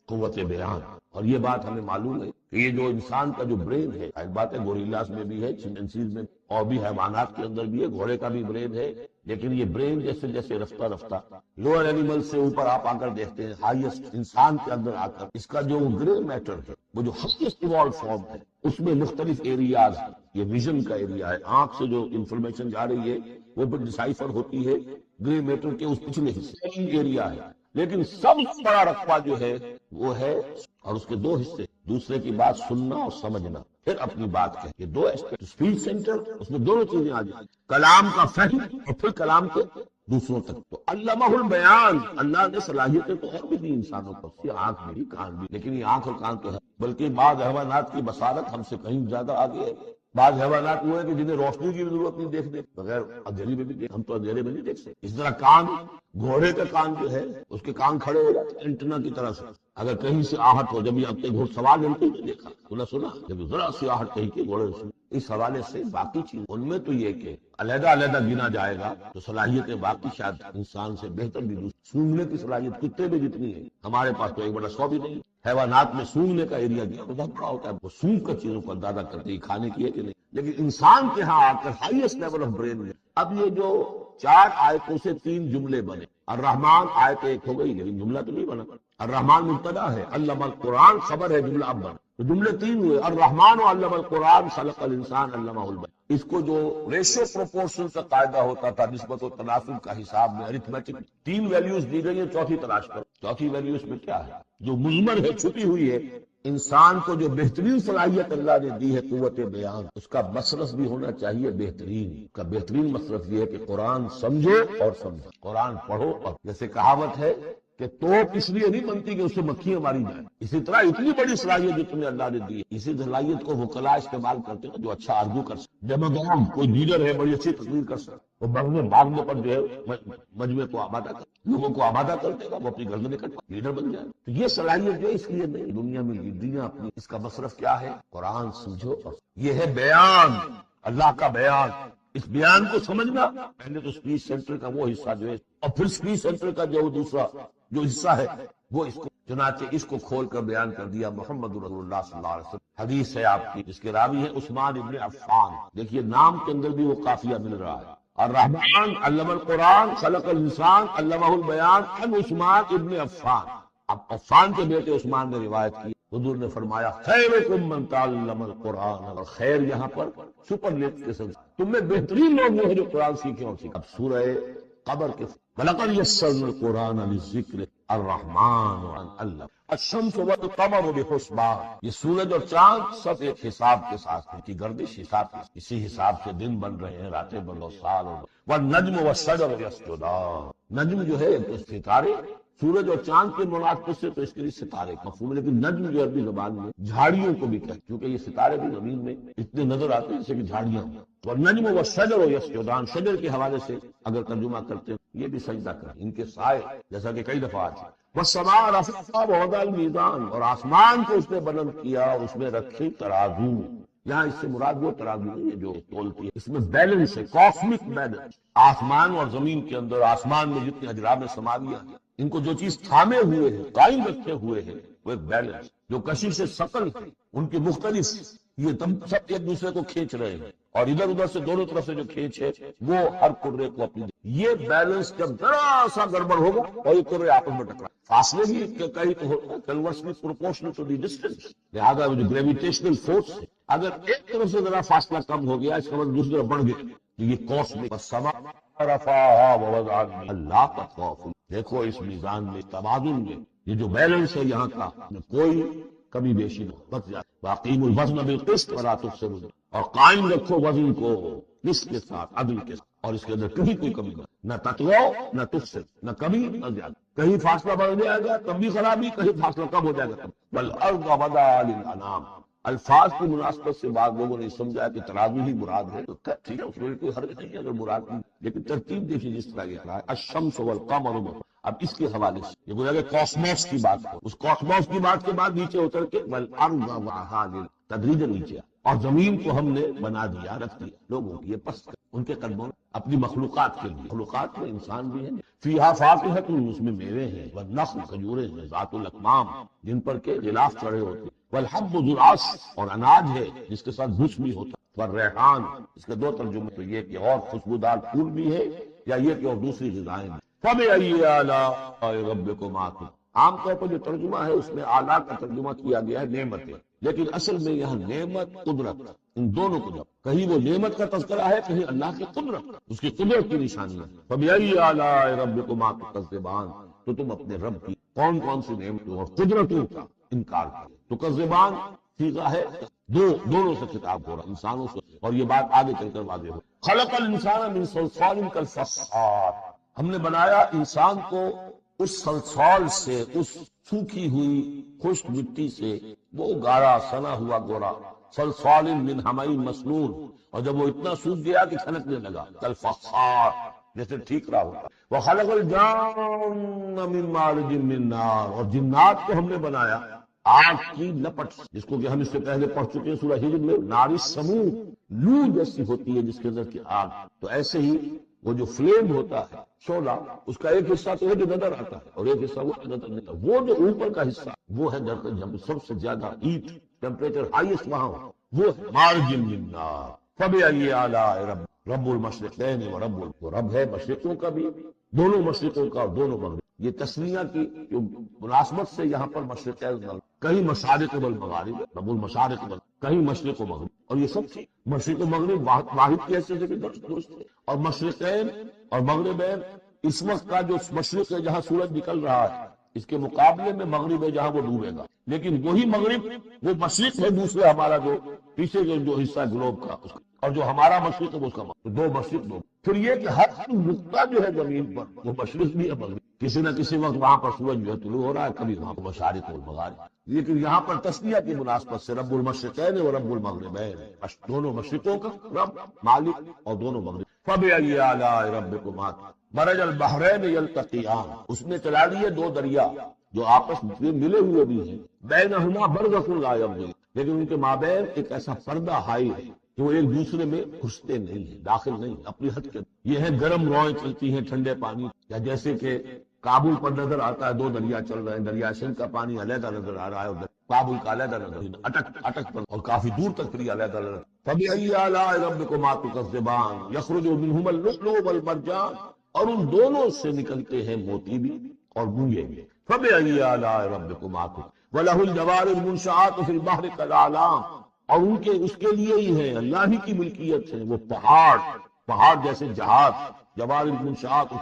قوت بیان، اور یہ بات ہمیں معلوم ہے کہ یہ جو انسان کا جو برین ہے، ایک بات ہے گوریلاز میں بھی ہے، چمپینزیز میں اور بھی حیوانات کے اندر بھی ہے، گھوڑے کا بھی برین ہے، لیکن یہ برین جیسے جیسے رفتہ رفتہ لوئر اینیمل سے اوپر آپ آ کر دیکھتے ہیں ہائیسٹ انسان کے اندر آ کر اس کا جو گرے میٹر ہے، وہ جو ہائیسٹ ایوالو فارم ہے، اس میں مختلف ایریاز، یہ ویژن کا ایریا ہے، آنکھ سے جو انفارمیشن جا رہی ہے وہ پھر ڈسائفر ہوتی ہے گرے میٹر کے اس پچھلے حصے ایریا ہے، لیکن سب سے بڑا رقبہ جو ہے وہ ہے، اور اس کے 2 حصے، دوسرے کی بات سننا اور سمجھنا، پھر اپنی بات کہہ، یہ 2 ایسپیکٹ، اسپیچ سینٹر، اس میں دونوں چیزیں آ جائیں، کلام کا فہم اور پھر کلام کو دوسروں تک، تو علمہ البیان، اللہ نے صلاحیتیں تو اور بھی دی انسانوں کو، یہ آنکھ بھی کان بھی، لیکن یہ آنکھ اور کان تو ہے، بلکہ بعض حیوانات کی بصارت ہم سے کہیں زیادہ آگے ہے، بعض حیوانات وہ ہیں کہ جنہیں روشنی کی بھی ضرورت نہیں دیکھنے، بغیر اندھیری میں بھی دیکھ، ہم تو اندھیرے میں نہیں دیکھ سکتے۔ اس طرح کان، گھوڑے کا کان جو ہے اس کے کان کھڑے ہو جاتے ہیں اینٹنا کی طرح سے، اگر کہیں سے آہٹ ہو، جب یہ اپنے گھوڑ سوار جنتو نے دیکھا، سنا جب ذرا سی آہٹ کہیں کے گھوڑے سے، اس حوالے سے باقی چیز ان میں تو یہ کہ علیحدہ علیحدہ گنا جائے گا تو صلاحیتیں باقی شاید انسان سے بہتر بھی دوسری، سونگنے کی صلاحیت کتے میں جتنی ہے ہمارے پاس تو 1/100 بھی نہیں۔ حیوانات میں سونگنے کا ایریا دیا بہت بڑا ہوتا ہے، وہ سونگ کر چیزوں کو اندازہ کرتے ہیں کھانے کی ہے کہ نہیں، لیکن انسان کے ہاں آ کر ہائیسٹ لیول آف برین میں اب یہ جو 4 آیتوں سے 3 جملے بنے، الرحمن آیت 1 ہو گئی لیکن جملہ تو نہیں بنا، الرحمن مبتدا ہے، علم القرآن خبر ہے، جملہ اب بنا، تو جملے 3 ہوئے، الرحمن و علم القرآن خلق الانسان علمہ البیان۔ اس کو جو ریشو پروپورشن کا قاعدہ ہوتا تھا نسبت و تناسب کا حساب میں ارتھمیٹک 3 ویلیوز دی گئی ہیں، چوتھی تلاش کرو، چوتھی ویلیوز میں کیا ہے جو مضمر ہے، چھپی ہوئی ہے۔ انسان کو جو بہترین صلاحیت اللہ نے دی ہے قوت بیان، اس کا مصرف بھی ہونا چاہیے بہترین، کا بہترین مصرف یہ ہے کہ قرآن سمجھو اور سمجھو، قرآن پڑھو، اور جیسے کہاوت ہے کہ توپ اس لیے نہیں بنتی کہ اس سے مکھیاں ماری جائیں، اسی طرح اتنی بڑی صلاحیت جو تمہیں اللہ نے دی ہے، اسی صلاحیت کو وکلا استعمال کرتے ہیں جو اچھا آرگو کر سکتے، ڈیموگرام کوئی لیڈر ہے بڑی اچھی تقریر کر سکتا، وہ بھاگنے پر جو ہے مجمع کو آبادہ کر، لوگوں کو آبادہ کرتے گا، وہ اپنی گردنیں کٹ لیڈر بن جائے، تو یہ صلاحیت جو ہے اس لیے نہیں، دنیا میں لیڈریاں اپنی، اس کا مصرف کیا ہے، قرآن سمجھو، اور یہ ہے بیان، اللہ کا بیان، اس بیان کو سمجھنا، پہلے تو اسپیچ سینٹر کا وہ حصہ جو ہے، اور پھر اسپیچ سینٹر کا جو دوسرا جو حصہ ہے وہ اس کو، چنانچہ اس کو کھول کر بیان کر دیا محمد رسول اللہ صلی اللہ علیہ وسلم۔ حدیث ہے آپ کی جس کے راوی ہے عثمان ابن عفان، دیکھیے نام کے اندر بھی وہ قافیہ مل رہا ہے، الرحمن علم القرآن خلق الانسان علمہ البیان عن عثمان ابن عفان۔ اب عفان کے بیٹے عثمان نے روایت کی، حضور نے فرمایا خیرکم من تعلم القرآن، اور خیر یہاں پر سپرلیٹو کے ساتھ، تم میں بہترین لوگ وہ ہیں جو قرآن سیکھیں اور سیکھیں۔ اب سورہ قبر کے وَلَقَدْ يَسَّرْنَا الْقُرْآنَ لِلذِّكْرِ الرحمن علم الشمس والقمر بحسبان، یہ سورج اور چاند سب ایک حساب کے ساتھ ہیں، کی گردش حساب کے، اسی حساب سے دن بن رہے ہیں، راتیں بن رہے، سال اور والنجم والشجر یسجدان، نجم جو ہے تو ستارے، سورج اور چاند کے مناسبت سے تو اس کے لیے ستارے مفہوم ہے، لیکن نجم جو عربی زبان میں جھاڑیوں کو بھی کہتے، کیونکہ یہ ستارے بھی زمین میں اتنے نظر آتے ہیں جیسے کہ جھاڑیاں ہوں، والنجم والشجر یسجدان، شجر کے حوالے سے اگر ترجمہ کرتے ہیں یہ بھی سجدہ کریں، ان کے سائے، جیسا کہ کئی دفعہ آتی ہے، والسماء رفعها ووضع الميزان، اور آسمان کو اس نے بلند کیا، اس میں رکھی ترازو، یہاں اس سے مراد وہ ترازو نہیں ہے جو تولتی ہے، اس میں بیلنس ہے، کاسمک بیلنس، آسمان اور زمین کے اندر، آسمان میں جتنے اجرام سماویہ ہیں، ان کو جو چیز تھامے ہوئے ہیں، قائم رکھے ہوئے ہیں، وہ ایک بیلنس، جو کشش ثقل ہے ان کی مختلف، یہ سب ایک دوسرے کو کھینچ رہے ہیں، اور ادھر ادھر سے دونوں طرف سے جو کھینچ ہے وہ ہر کرے کو اپنی، یہ بیلنس جب ذرا سا گڑبڑ ہوگا اور یہ کرے آپس میں ٹکرا، فاصلے بھی کہیں تو ہوتا ہے conversely proportional to the distance, لہٰذا وہ جو گریویٹیشنل فورس ہے، اگر ایک طرف سے ذرا فاصلہ کم ہو گیا اس کا مطلب دوسری طرف بڑھ گیا، تو یہ کاسمک السماء رفعها ووضع اللہ کا خوف، دیکھو اس میزان میں، توازن میں، یہ جو بیلنس ہے یہاں کا، کوئی کمی بیشی نہ بچ جائے، واقیم الوزن بالقسط ولا تخسروا، اور قائم رکھو وزن کو قسط کے ساتھ، عدل کے ساتھ، اور اس کے اندر کہیں کوئی کمی نہ تطغوا نہ تفسد، نہ کمی نہ زیادہ، کہیں فاصلہ بڑھ جائے گا تب بھی خرابی، کہیں فاصلہ کم ہو جائے گا تب، والارض وضعها للانام، الفاظ کی مناسبت سے بعض لوگوں نے سمجھا کہ ترازو ہی مراد ہے، تو ٹھیک ہے اس میں کوئی حرج نہیں ہے اگر مراد نہیں، لیکن ترتیب دیکھیے جس طرح یہ کہا ہے الشمس والقمر، اب اس کے حوالے سے یہ گویا کہ کاسموس کی بات ہے، اس کاسموس کی بات کے بعد نیچے اتر کے والارض وضعها تدریجاً نیچے، اور زمین کو ہم نے بنا دیا، رکھ دیا لوگوں کی، یہ پست ان کے قدموں اپنی مخلوقات کے لیے، مخلوقات میں انسان بھی ہیں، فیہا فاکہۃ، اس میں میوے ہیں، والنخل کھجوریں ہیں، ذات الاکمام جن پر کے غلاف چڑھے ہوتے ہیں، والحب ذو العصف، اور اناج ہے جس کے ساتھ بھوس بھی ہوتا ہے، والریحان، اس کے 2 ترجمے تو یہ کہ اور خوشبودار پھول بھی ہے، یا یہ کہ اور دوسری غذائیں ہیں، فَبِأَيِّ آلَاءِ رَبِّكُمَا تُكَذِّبَانِ، عام طور پر جو ترجمہ ہے اس میں اعلیٰ کا ترجمہ کیا گیا ہے نعمتیں، لیکن اصل میں یہاں نعمت قدرت، ان دونوں کو جب کہیں وہ نعمت کا تذکرہ ہے، کہیں اللہ کی قدرت، اس کی قدرت کی نشانی ہے، فَبِأَيِّ آلَاءِ رَبِّكُمَا تُكَذِّبَانِ، تو تم اپنے رب کی کون کون سی نعمتوں اور قدرتوں کا انکار کرو، تکذبان صیغہ ہے دونوں سے خطاب ہو رہا، انسانوں سے، اور یہ بات آگے چل کر واضح ہو، خلق الانسان من صلصال کالفخار، ہم نے بنایا انسان کو اس صلصال سے، اس سوکھی ہوئی خشک مٹی سے، وہ گاڑا سنا ہوا گورا صلصال من حمإ مسنون، اور جب وہ اتنا سوکھ گیا کہ کھنکنے لگا، کالفخار، جیسے ٹھیک رہا ہوتا. وخلق الجان من مارج من نار، اور جنات کو ہم نے بنایا آگ کی لپٹ، جس کو کہ ہم اس سے پہلے پڑھ چکے ہیں سورہ ہجر میں، ناری سموم، لو جیسی ہوتی ہے جس کے اندر کی آگ. تو ایسے ہی وہ جو فلیم ہوتا ہے شعلہ، اس کا ایک حصہ تو ہے جو نظر آتا ہے اور ایک حصہ وہ نظر نہیں آتا. وہ جو اوپر کا حصہ وہ ہے جب سب سے زیادہ ہیٹ ٹیمپریچر ہائیسٹ وہاں ہو، وہ مارج من نار. فبأي آلاء رب المشرقین و رب ہے مشرقوں کا بھی، دونوں مشرقوں کا اور دونوں مغرب. یہ تسمیہ کی جو مناسبت سے یہاں پر مشرقین، کہیں مشارق والمغارب، رب المشارق کہیں مشرق و مغرب، اور یہ سب مشرق و مغرب واحد کی حیثیت سے بھی درست ہے. اور مشرقین اور مغربین، اس وقت کا جو مشرق ہے جہاں سورج نکل رہا ہے، اس کے مقابلے میں مغرب ہے جہاں وہ ڈوبے گا. لیکن وہی مغرب وہ مشرق ہے دوسرے ہمارا جو پیچھے جو حصہ ہے گلوب کا، اور جو ہمارا مشرق ہے وہ اس کا مغرب. دو مشرق دو. پھر یہ کہ ہر نقطہ جو ہے زمین پر وہ مشرق بھی ہے مغرب، کسی نہ کسی وقت وہاں پر سورج جو ہے طلوع ہو رہا ہے، کبھی وہاں پر مشارق والمغارب. لیکن یہاں پر تسمیہ کی مناسبت سے رب المشرقین و رب المغربین، دونوں مشرقوں کا رب مالک اور دونوں مغرب. فبأي آلاء ربكما مرج البحرین یلتقیان، اس نے چلا دیے دو دریا جو آپس میں ملے ہوئے بھی ہیں، بینہما برزخ لا یبغیان، لیکن ان کے مابین ایک ایسا پردہ حائل ہے کہ وہ ایک دوسرے میں گھستے نہیں ہیں، داخل نہیں، اپنی حد کے. یہ ہے گرم روئیں چلتی ہیں ٹھنڈے پانی، یا جیسے کہ کابل پر نظر آتا ہے دو دریا چل رہے ہیں، دریا سندھ کا پانی علیحدہ نظر آ رہا ہے اور کابل کا علیحدہ نظر، اٹک پر اور کافی دور تک پھر علیحدہ نظر. فبأي آلاء ربكما تكذبان يخرج منهما اللؤلؤ والمرجان، اور ان دونوں سے نکلتے ہیں موتی بھی اور گونگے بھی. فبأي آلاء ربكما وله الجوار المنشآت في البحر كالأعلام، اور ان کے اس کے لیے ہی ہے، اللہ ہی کی ملکیت ہے وہ پہاڑ جیسے جہاز، جوار المنشآت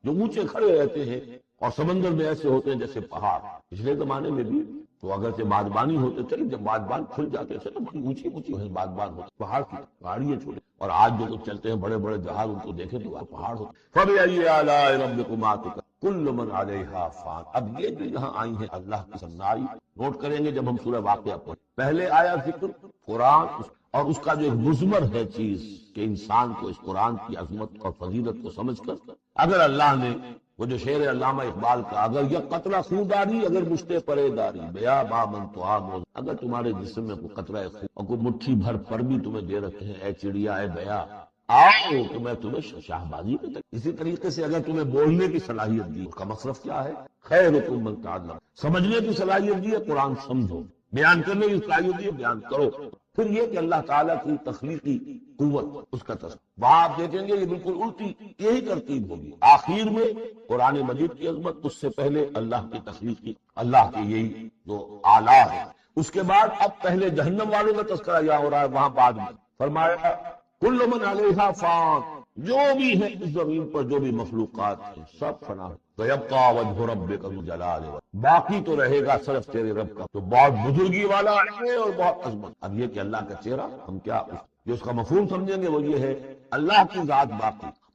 جو اونچے کھڑے رہتے ہیں اور سمندر میں ایسے ہوتے ہیں جیسے پہاڑ. پچھلے زمانے میں بھی تو اگرچہ بادبانی ہوتے تھے، جب بادبان کھل جاتے تھے تو بڑی اونچی بادبان ہوتے، پہاڑی چھوٹے. اور آج جو کچھ چلتے ہیں بڑے بڑے جہاز، ان کو دیکھیں تو پہاڑ ہوتے. فبأي آلاء ربكما کل من علیہا فان. اب یہ جو یہاں آئی ہیں اللہ کی سمنائی نوٹ کریں گے جب ہم سورہ واقعہ پڑھیں. پہلے آیا ذکر قرآن اور اس کا جو ایک مضمر ہے چیز کہ انسان کو اس قرآن کی عظمت اور فضیلت کو سمجھ کر اگر اللہ نے وہ جو شعر علامہ اقبال کا، اگر یہ قطرہ خونڈاری اگر مجھتے پرے داری بیا با من تو آموز، اگر تمہارے جسم میں کوئی قطرہ خون اور کوئی مٹھی بھر پر بھی تمہیں دے رکھے ہیں، اے چڑیا اے بیا آؤ تو میں تمہیں شاہبازی پہ تک. اسی طریقے سے اگر تمہیں بولنے کی صلاحیت دی، اس کا مصرف کیا ہے؟ خیرکم من تعلم. سمجھنے کی صلاحیت دی ہے، قرآن سمجھو. بیان کرنے کی صلاحیت دی ہے، بیان کرو. پھر یہ کہ اللہ تعالیٰ کی تخلیقی قوت، اس کا تصور وہاں آپ دیکھیں گے یہ بالکل الٹی یہی ترتیب ہوگی. آخر میں قرآن مجید کی عظمت، اس سے پہلے اللہ کی تخلیقی، اللہ کی یہی جو آلہ ہے. اس کے بعد اب پہلے جہنم والوں کا تذکرہ یہاں ہو رہا ہے، وہاں بعد میں فرمایا کل من علیہا فان، جو بھی ہے اس زمین پر جو بھی مخلوقات ہیں سب فنا. وَيَبْقَى وَجْهُ رَبِّكَ ذُو الْجَلَالِ، باقی تو رہے گا صرف تیرے رب کا تو بہت بزرگی والا ہے اور بہت عظمت. اب یہ کہ اللہ کا چہرہ ہم کیا جو اس کا مفہوم سمجھیں گے وہ یہ ہے اللہ کی ذات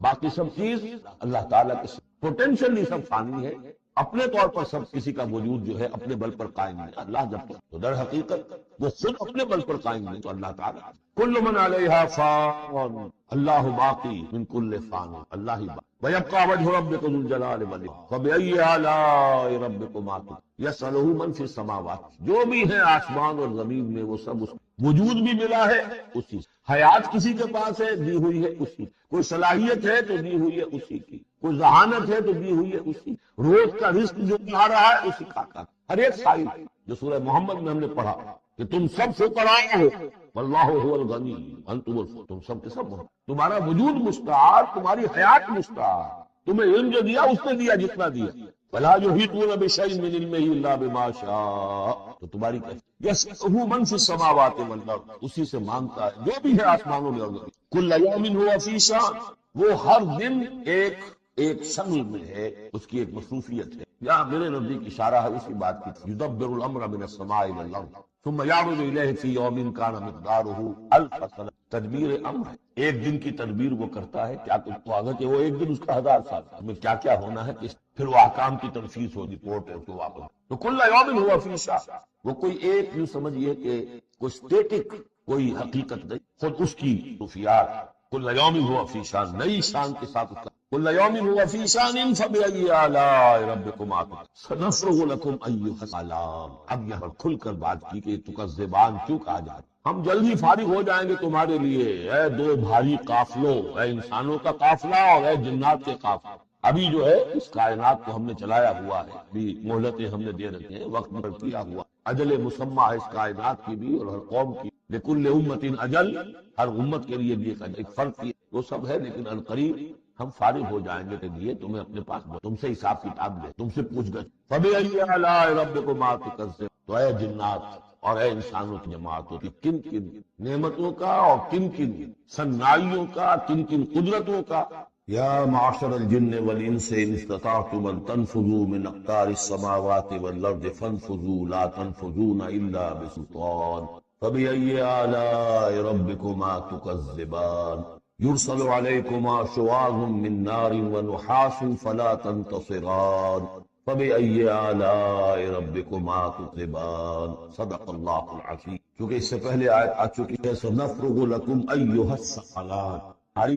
باقی سب چیز اللہ تعالیٰ کے پوٹینشلی سب فانی ہے. اپنے طور پر سب کسی کا وجود جو ہے اپنے بل پر قائم ہے. اللہ جب تک تو در حقیقت وہ خود اپنے بل پر قائم ہے تو اللہ تعالیٰ کل من علیہا فان اللہ باقی من کل فان، اللہ ہی باقی. وَيَبْقَى وَجْهُ رَبِّكَ ذُو الْجَلَالِ وَالْإِكْرَامِ فَبِأَيِّ آلَاءِ رَبِّكُمَا يَسْأَلُهُ مَنْ فِي السَّمَاوَاتِ، جو بھی ہے آسمان اور زمین میں وہ سب اس وجود بھی ملا ہے اسی. حیات کسی کے پاس ہے دی ہوئی ہے اسی، کوئی صلاحیت ہے تو دی ہوئی ہے اسی کی، کوئی ذہانت ہے تو دی ہوئی ہے اسی، روز کا رزق جو آ رہا ہے اسی کا ہر ایک سائل جو سورہ محمد میں ہم نے پڑھا کہ تم سب فقراء ہو واللہ هو الغنی انتم الفقراء، تم سب کے سب تمہارا وجود مستعار، تمہاری حیات مستعار، تمہیں علم جو دیا اس نے دیا جتنا دیا. ولا یحیطون بشیء من علمہ الا بما شاء، تو تمہاری یسألہ من فی السماوات والارض، اسی سے مانگتا ہے جو بھی ہے آسمانوں میں اور زمین. کل یوم هو فی شأن، وہ ہر دن ایک شغل میں ہے، اس کی ایک مصروفیت ہے. یہاں میرے نزدیک اشارہ ہے اسی بات کی، یدبر الامر من السماء الى الارض ثم يعرج الیہ فی یوم کان مقدارہ الف سنہ. تدبیر امر ہے، ایک دن کی تدبیر وہ کرتا ہے. کیا تو اگرچہ وہ ایک دن اس کا 1000 سال میں کیا کیا ہونا ہے، پھر وہ احکام کی تنفیذ ہوگی، رپورٹ ہے اس کو واپس. تو کل یوم ہوا فی شأن، وہ کوئی ایک یوں سمجھیے کہ کوئی اسٹیٹک کوئی حقیقت نہیں، خود اس کی خفیات. کل یوم ہوا فی شان، نئی شان کے ساتھ اس کا کل یوم ہوا فی شان فبأی آلاء ربکما سنفرغ لکم ایھا الثقلان. اب یہاں کھل کر بات کی کہ تکذبان کیوں کہا جاتا ہے. ہم جلد ہی فارغ ہو جائیں گے تمہارے لیے، اے دو بھاری قافلوں، اے انسانوں کا قافلہ اور اے جنات کے قافلہ. ابھی جو ہے اس کائنات کو ہم نے چلایا ہوا ہے، ابھی مہلتیں ہم نے دے رکھے ہیں، وقت پر کیا ہوا، اجل مسمى ہے اس کائنات کی بھی اور ہر قوم کی. لکل امت اجل، ہر امت کے لیے بھی ایک فرق کی وہ سب ہے، لیکن القریب ہم فارغ ہو جائیں گے کہ لیے تمہیں اپنے پاس تم سے حساب کتاب دے، تم سے پوچھ گچھ. فبأي آلاء ربكما تكذبان. تو اے جنات اور اے انسانوں کی جماعتوں کی کن کن نعمتوں کا اور کن کن صنائیوں کا، کن کن قدرتوں کا. یا معشر الجن والانس ان استطعتم ان تنفذوا من اقطار السماوات والارض فانفذوا لا تنفذون الا بسلطان. فبأي آلاء ربكما تكذبان. يرسل عليكما شواظ من نار ونحاس فلا تنتصران. فبأي آلاء ربكما تكذبان. صدق اللہ العظیم. کیونکہ اس سے پہلے آیت آ چکی ہے سنفرغ لکم ایھا الثقلان. ہر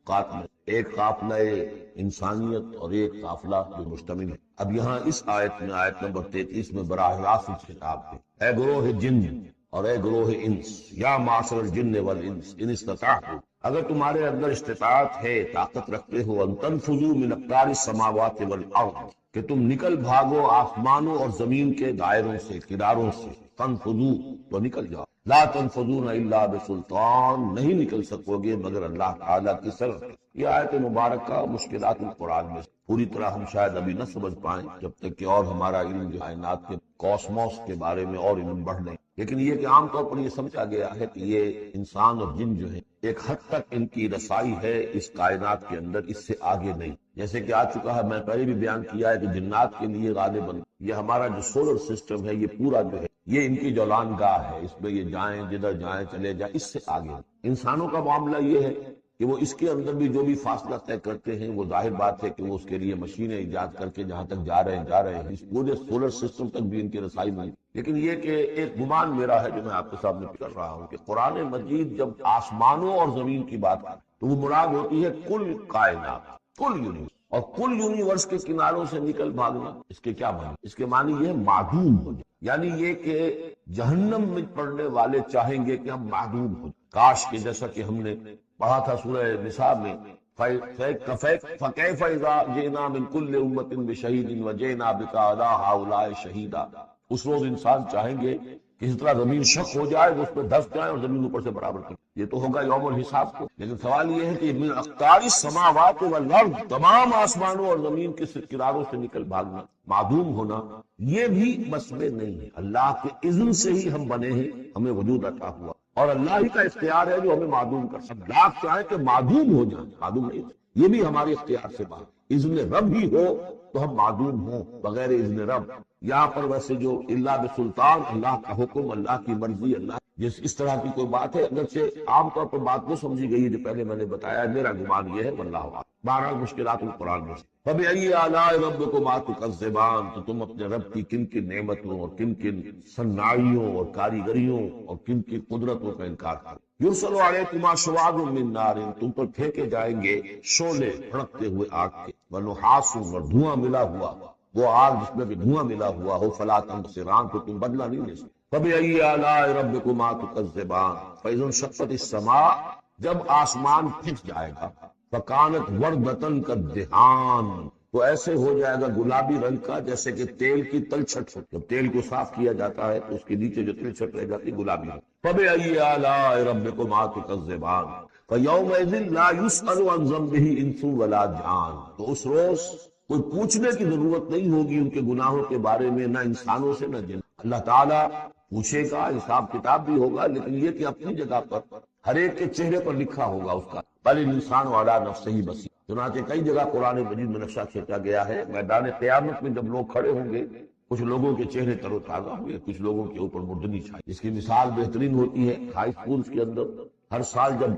قافلہ، ایک قافلہ انسانیت اور ایک قافلہ جو مشتمل ہے. اب یہاں اس آیت میں، آیت نمبر 33 میں براہ راست خطاب ہے، اے گروہ جن اور اے گروہ انس، یا معاشر الجن والانس ان استطعتم، اگر تمہارے اندر استطاعت ہے، طاقت رکھتے ہو، ان تنفذوا من اقطار السماوات والارض، کہ تم نکل بھاگو آسمانوں اور زمین کے دائروں سے، کناروں سے. تنفذوا تو نکل جاؤ. لا تنفذون الا بسلطان، نہیں نکل سکو گے مگر اللہ تعالیٰ کی سرحد. یہ آیت مبارکہ مشکلات القرآن میں پوری طرح ہم شاید ابھی نہ سمجھ پائیں جب تک کہ اور ہمارا علم جو کائنات کے کاسموس کے بارے میں اور علم بڑھ نہیں. لیکن یہ کہ عام طور پر یہ سمجھا گیا ہے کہ یہ انسان اور جن جو ہیں ایک حد تک ان کی رسائی ہے اس کائنات کے اندر، اس سے آگے نہیں. جیسے کہ آ چکا ہے، میں پہلے بھی بیان کیا ہے کہ جنات کے لیے غالباً یہ ہمارا جو سولر سسٹم ہے، یہ پورا جو ہے یہ ان کی جولان گاہ ہے، اس میں یہ جائیں جدھر جائیں چلے جائیں، اس سے آگے. انسانوں کا معاملہ یہ ہے کہ وہ اس کے اندر بھی جو بھی فاصلہ طے کرتے ہیں، وہ ظاہر بات ہے کہ وہ اس کے لیے مشینیں ایجاد کر کے جہاں تک جا رہے ہیں اس پورے سولر سسٹم تک بھی ان کی رسائی نہیں. لیکن یہ کہ ایک گمان میرا ہے جو میں آپ کے سامنے کر رہا ہوں کہ قرآن مجید جب آسمانوں اور زمین کی بات کرے تو وہ مراد ہوتی ہے کل کائنات، کل یونیورس. اور کل یونیورس کے کناروں سے نکل بھاگنا، اس کے کیا معنی؟ اس کے معنی یہ ہے معدوم ہو جائے، یعنی یہ کہ جہنم میں پڑنے والے چاہیں گے کہ ہم معدوم ہو جائیں. کاش کہ جیسا کہ ہم نے پڑھا تھا سورہ نساء میں، فَكَيْفَ إِذَا جِئْنَا مِن كُلِّ أُمَّةٍ بِشَهِيدٍ وَجِئْنَا بِكَ عَلَىٰ هَٰؤُلَاءِ شَهِيدًا. اس روز انسان چاہیں گے کہ اس طرح زمین شق ہو جائے، اس پہ دھس جائے اور زمین اوپر سے برابر کر. یہ تو ہوگا یوم الحساب کو. لیکن سوال یہ ہے کہ من اقطار السماوات والارض، تمام آسمانوں اور زمین کے کناروں سے نکل بھاگنا، معدوم ہونا، یہ بھی بس میں نہیں ہے. اللہ کے اذن سے ہی ہم بنے ہیں، ہمیں وجود عطا ہوا، اور اللہ ہی کا اختیار ہے جو ہمیں معدوم کر سکتا. لاکھ چاہے کہ معدوم ہو جائیں، معدوم نہیں، یہ بھی ہمارے اختیار سے بات. اذن رب ہی ہو تو ہم معدوم ہوں بغیر اذن رب. یہاں پر ویسے جو اللہ بسلطان، اللہ کا حکم، اللہ کی مرضی، اللہ اس طرح کی کوئی بات ہے، اگرچہ عام طور پر بات وہ سمجھی گئی ہے جو پہلے میں نے بتایا. میرا گمان یہ ہے واللہ اعلم. بہرحال مشکلات القرآن میں سے فَبِأَيِّ آلَاءِ رَبِّكُمَا تُكَذِّبَانِ، تو تم اپنے رب کی کن کن نعمتوں اور کن کن صنائیوں اور کاریگریوں اور کن کن قدرتوں کا انکار کرو. یرسل علیکما شواظ من نار، تم پر پھینکے جائیں گے شعلے بھڑکتے ہوئے آگ کے، ونحاس، اور دھواں ملا ہوا، وہ آگ جس میں بھی دھواں ملا ہوا ہو، فلا تنتصران، تو تم بدلہ نہیں لے سکتے. فَبِأَيِّ آلَاءِ رَبِّكُمَا تُكَذِّبَانِ. فَإِذَا انشَقَّتِ السَّمَاءُ، جب آسمان پھٹ جائے گا، فَكَانَتْ وَرْدَةً كَالدِّهَانِ، تو ایسے ہو جائے گا گلابی رنگ کا جیسے کہ تیل کی تلچھٹ ہو. جب تیل کو صاف کیا جاتا ہے تو اس کے نیچے جو تلچھٹ رہ جاتی گلابی رنگ. فَبِأَيِّ آلَاءِ رَبِّكُمَا تُكَذِّبَانِ. فَيَوْمَئِذٍ لَا يُسْأَلُ عَنْ ذَنبِهِ إِنسٌ وَلَا جَانٌ، تو اس روز کوئی پوچھنے کی ضرورت نہیں ہوگی ان کے گناہوں کے بارے میں، نہ انسانوں سے نہ جن. اللہ تعالیٰ پوچھے گا، حساب کتاب بھی ہوگا، لیکن یہ کہ اپنی جگہ پر ہر ایک کے چہرے پر لکھا ہوگا اس کا بل الانسان علی نفسہ بصیر. چنانچہ کئی جگہ قرآن مجید میں نقشہ کھینچا گیا ہے. میدان قیامت میں جب لوگ کھڑے ہوں گے، کچھ لوگوں کے چہرے تر و تازہ ہوں گے، کچھ لوگوں کے اوپر مردنی چھائی. اس کی مثال بہترین ہوتی ہے ہائی سکولز کے اندر. ہر سال جب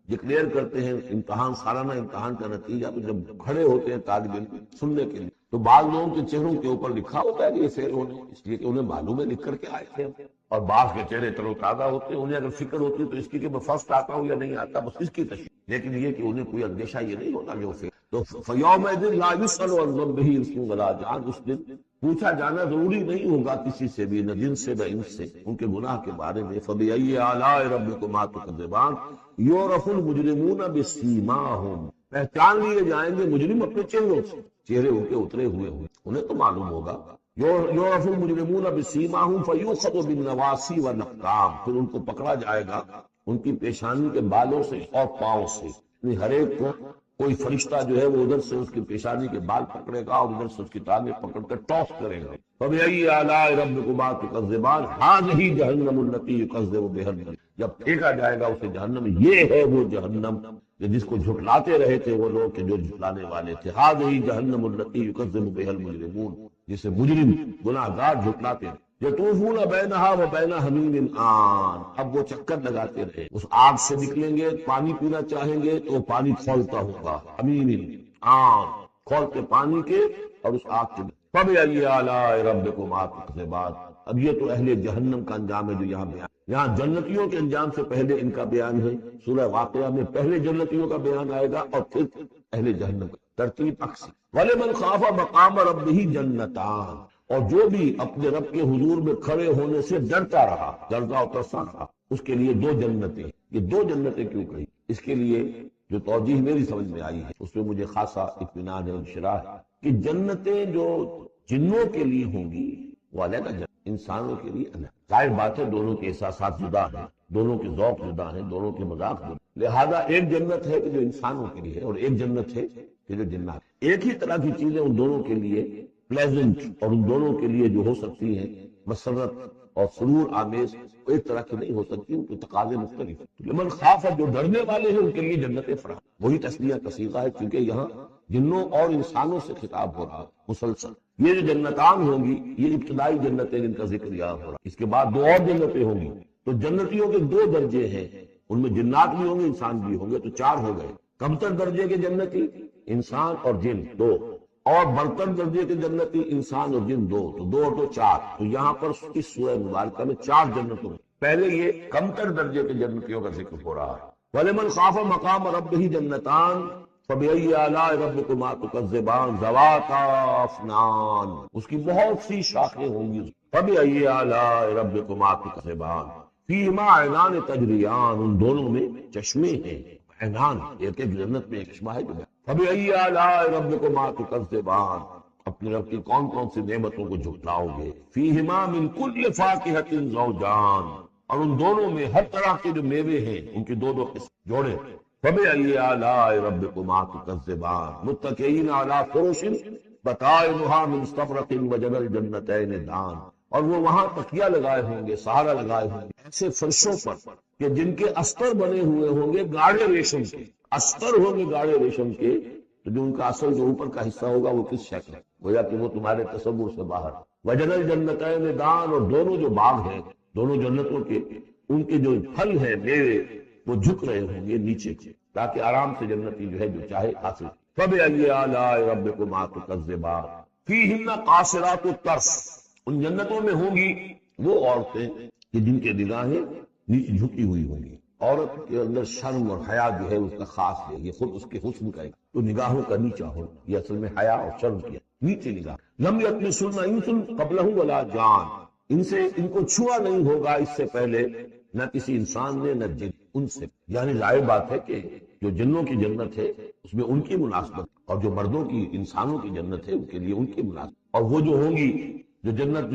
ڈکلیئر کرتے ہیں امتحان، سالانہ امتحان کا نتیجہ، تو جب کھڑے ہوتے ہیں طالب علم سننے کے لیے، تو بعض لوگوں کے چہروں کے اوپر لکھا ہوتا ہے کہ یہ فیل ہونے، اس لیے کہ انہیں معلوم ہے لکھ کر کے آئے تھے. اور بعض کے چہرے تر و تازہ ہوتے ہیں، انہیں اگر فکر ہوتی ہے تو اس کی کہ میں فرسٹ آتا ہوں یا نہیں آتا، بس اس کی تشریح، لیکن یہ کہ انہیں کوئی اندیشہ یہ نہیں ہوتا جو فکر تو فَيَوْمَئِذٍ لَا يُسْأَلُ عَنْ ذَنبِهِ إِنسٌ وَلَا جَانٌ، اس دن پوچھا جانا ضروری نہیں ہوگا کسی سے بھی، نہ جن سے نہ انس سے، ان کے گناہ کے بارے میں۔ فَبِأَيِّ آلَاءِ رَبِّكُمَا تُكَذِّبَانِ يُعْرَفُ الْمُجْرِمُونَ بِسِيمَاهُمْ، پہچان لیے جائیں گے مجرم اپنے چہروں سے، چہرے ان کے اترے ہوئے انہیں تو معلوم ہوگا۔ یعرف المجرمون بسیماہم فیؤخذ بالنواصی والأقدام، پھر ان کو پکڑا جائے گا ان کی پیشانی کے بالوں سے اور پاؤں سے، یعنی ہر ایک کو کوئی فرشتہ جو ہے وہ ادھر سے اس کی پیشانی کے بال پکڑے گا اور ادھر سے اس کی ٹانگیں پکڑ کر ٹاس کرے گا۔ فبأي آلاء ربكما تكذبان هذه جہنم التي يكذب بها المجرمون، جب پھینکا جائے گا اسے جہنم، یہ ہے وہ جہنم جس کو جھٹلاتے رہے تھے وہ لوگ کہ جو جھٹلانے والے تھے۔ هذه جہنم التي يكذب بها المجرمون، جسے مجرم گناہگار جھٹلاتے ہیں۔ یطوفون بینہا و بین حمیم آن، اب وہ چکر لگاتے رہے، اس آگ سے نکلیں گے، پانی پینا چاہیں گے تو پانی کھولتا ہوگا، حمیم آن، کھولتے پانی کے اور اس آگ کے۔ فَبِأَيِّ آلَاءِ رَبِّكُمَا تُكَذِّبَانِ، اب یہ تو اہل جہنم کا انجام ہے جو یہاں بیان، یہاں جنتیوں کے انجام سے پہلے ان کا بیان ہے۔ سورہ واقعہ میں پہلے جنتیوں کا بیان آئے گا اور پھر اہل جہنم کا، ترتیب اکثر۔ وَلِمَنْ خَافَ مَقَامَ رَبِّهِ جَنَّتَانِ، اور جو بھی اپنے رب کے حضور میں کھڑے ہونے سے ڈرتا رہا، ڈرتا اور ترسا رہا، اس کے لیے دو جنتیں۔ یہ دو جنتیں کیوں کہی؟ اس کے لیے جو توجیہ میری سمجھ میں آئی ہے اس میں مجھے خاصا اطمینان ہے، انشراح ہے کہ جنتیں جو جنوں کے لیے ہوں گی وہ علیحدہ جنت، انسانوں کے لیے الگ۔ ظاہر بات ہے دونوں کے احساسات جدا ہیں، دونوں کے ذوق جدا ہیں، دونوں کے مذاق جدا، لہذا ایک جنت ہے کہ جو انسانوں کے لیے ہے اور ایک جنت ہے کہ جو جنات، ایک ہی طرح کی چیزیں ان دونوں کے لیے پلیزنٹ اور ان دونوں کے لیے جو ہو سکتی ہیں مسرت اور سرور آمیز، ایک طرح کی نہیں ہو سکتی، ان کے تقاضے مختلف ہیں۔ لمن خاف، جو ڈرنے والے ہیں ان کے لیے جنت فراہم، وہی تسلیہ کا صیغہ ہے کیونکہ یہاں جنوں اور انسانوں سے خطاب ہو رہا مسلسل۔ یہ جو جنتان ہوں گی یہ ابتدائی جنتیں جن کا ذکر یہاں ہو رہا، اس کے بعد دو اور جنتیں ہوں گی، تو جنتیوں کے دو درجے ہیں، ان میں جنات بھی ہوں گے انسان بھی ہوں گے، تو چار ہو گئے۔ کمتر درجے کے جنتی انسان اور جن دو، اور برتر درجے کے جنتی انسان اور جن دو، تو دو اور دو چار۔ تو یہاں پر اس سورہ مبارکہ میں چار جنتوں، پہلے یہ کمتر درجے کے جنتیوں کا ذکر ہو رہا ہے۔ وَلِمَنْ خَافَ مَقَامَ رَبِّهِ جَنَّتَانِ فَبِأَيِّ آلَاءِ رَبِّكُمَا تُكَذِّبَانِ ذَوَاتَا أَفْنَانٍ، اس کی بہت سی شاخیں ہوں گی۔ فَبِأَيِّ آلَاءِ رَبِّكُمَا تُكَذِّبَانِ فِيهِمَا عَيْنَانِ تَجْرِيَانِ، ان دونوں میں چشمے ہیں، عینان، ایک ایک جنت میں ایک چشمہ ہے جو فَبِأَيِّ آلَاءِ رَبِّكُمَا تُكَذِّبَانِ، اپنے رب کی کون کون سی نعمتوں کو جھٹلاؤ گے۔ فِيهِمَا مِن كُلِّ فَاكِهَةٍ زَوْجَانِ، اور ان دونوں میں ہر طرح کے جو میوے ہیں ان کی دو دو قسم جوڑے۔ فَبِأَيِّ آلَاءِ رَبِّكُمَا تُكَذِّبَانِ مُتَّكِئِينَ عَلَىٰ فُرُشٍ بَطَائِنُهَا مِن اسْتَبْرَقٍ وَجَنَى الْجَنَّتَيْنِ دَانٍ، اور وہ وہاں تکیہ لگائے ہوں گے، سہارا لگائے ہوں گے ایسے فرشوں پر کہ جن کے استر بنے ہوئے ہوں گے گاڑے ریشم کے، استر ہوں گے گاڑے ریشم کے، تو جو ان کا اصل جو اوپر کا حصہ ہوگا وہ کس شکل ہے، گویا کہ وہ تمہارے تصور سے باہر۔ وَجَنَى الْجَنَّتَيْنِ دَانٍ، اور دونوں جو باغ ہیں دونوں جنتوں کے، ان کے جو پھل ہیں میوے وہ جھک رہے ہوں گے نیچے تاکہ آرام سے جنتی جو ہے جو چاہے حاصل۔ فَبِأَيِّ آلَاءِ رَبِّكُمَا تُكَذِّبَانِ فِيهِنَّ قَاصِرَاتُ الطَّرْفِ، ان جنتوں میں ہوں گی وہ عورتیں کہ جن کے نگاہیں نیچے جھکی ہوئی ہوں گی۔ عورت کے اندر شرم اور حیا جو ہے اس کا خاص ہے، یہ خود اس کے حسن کا ہے، تو نگاہوں کا نیچا ہو، یہ اصل میں حیا اور شرم کیا نیچے نگاہ۔ لم یطمثن انس قبلہ ولا جان، ان سے ان کو چھوا نہیں ہوگا اس سے پہلے نہ کسی انسان نے نہ جن ان سے، یعنی ظاہر بات ہے کہ جو جنوں کی جنت ہے اس میں ان کی مناسبت، اور جو مردوں کی انسانوں کی جنت ہے ان کے لیے ان کی مناسبت، اور وہ جو ہوں گی جو جنت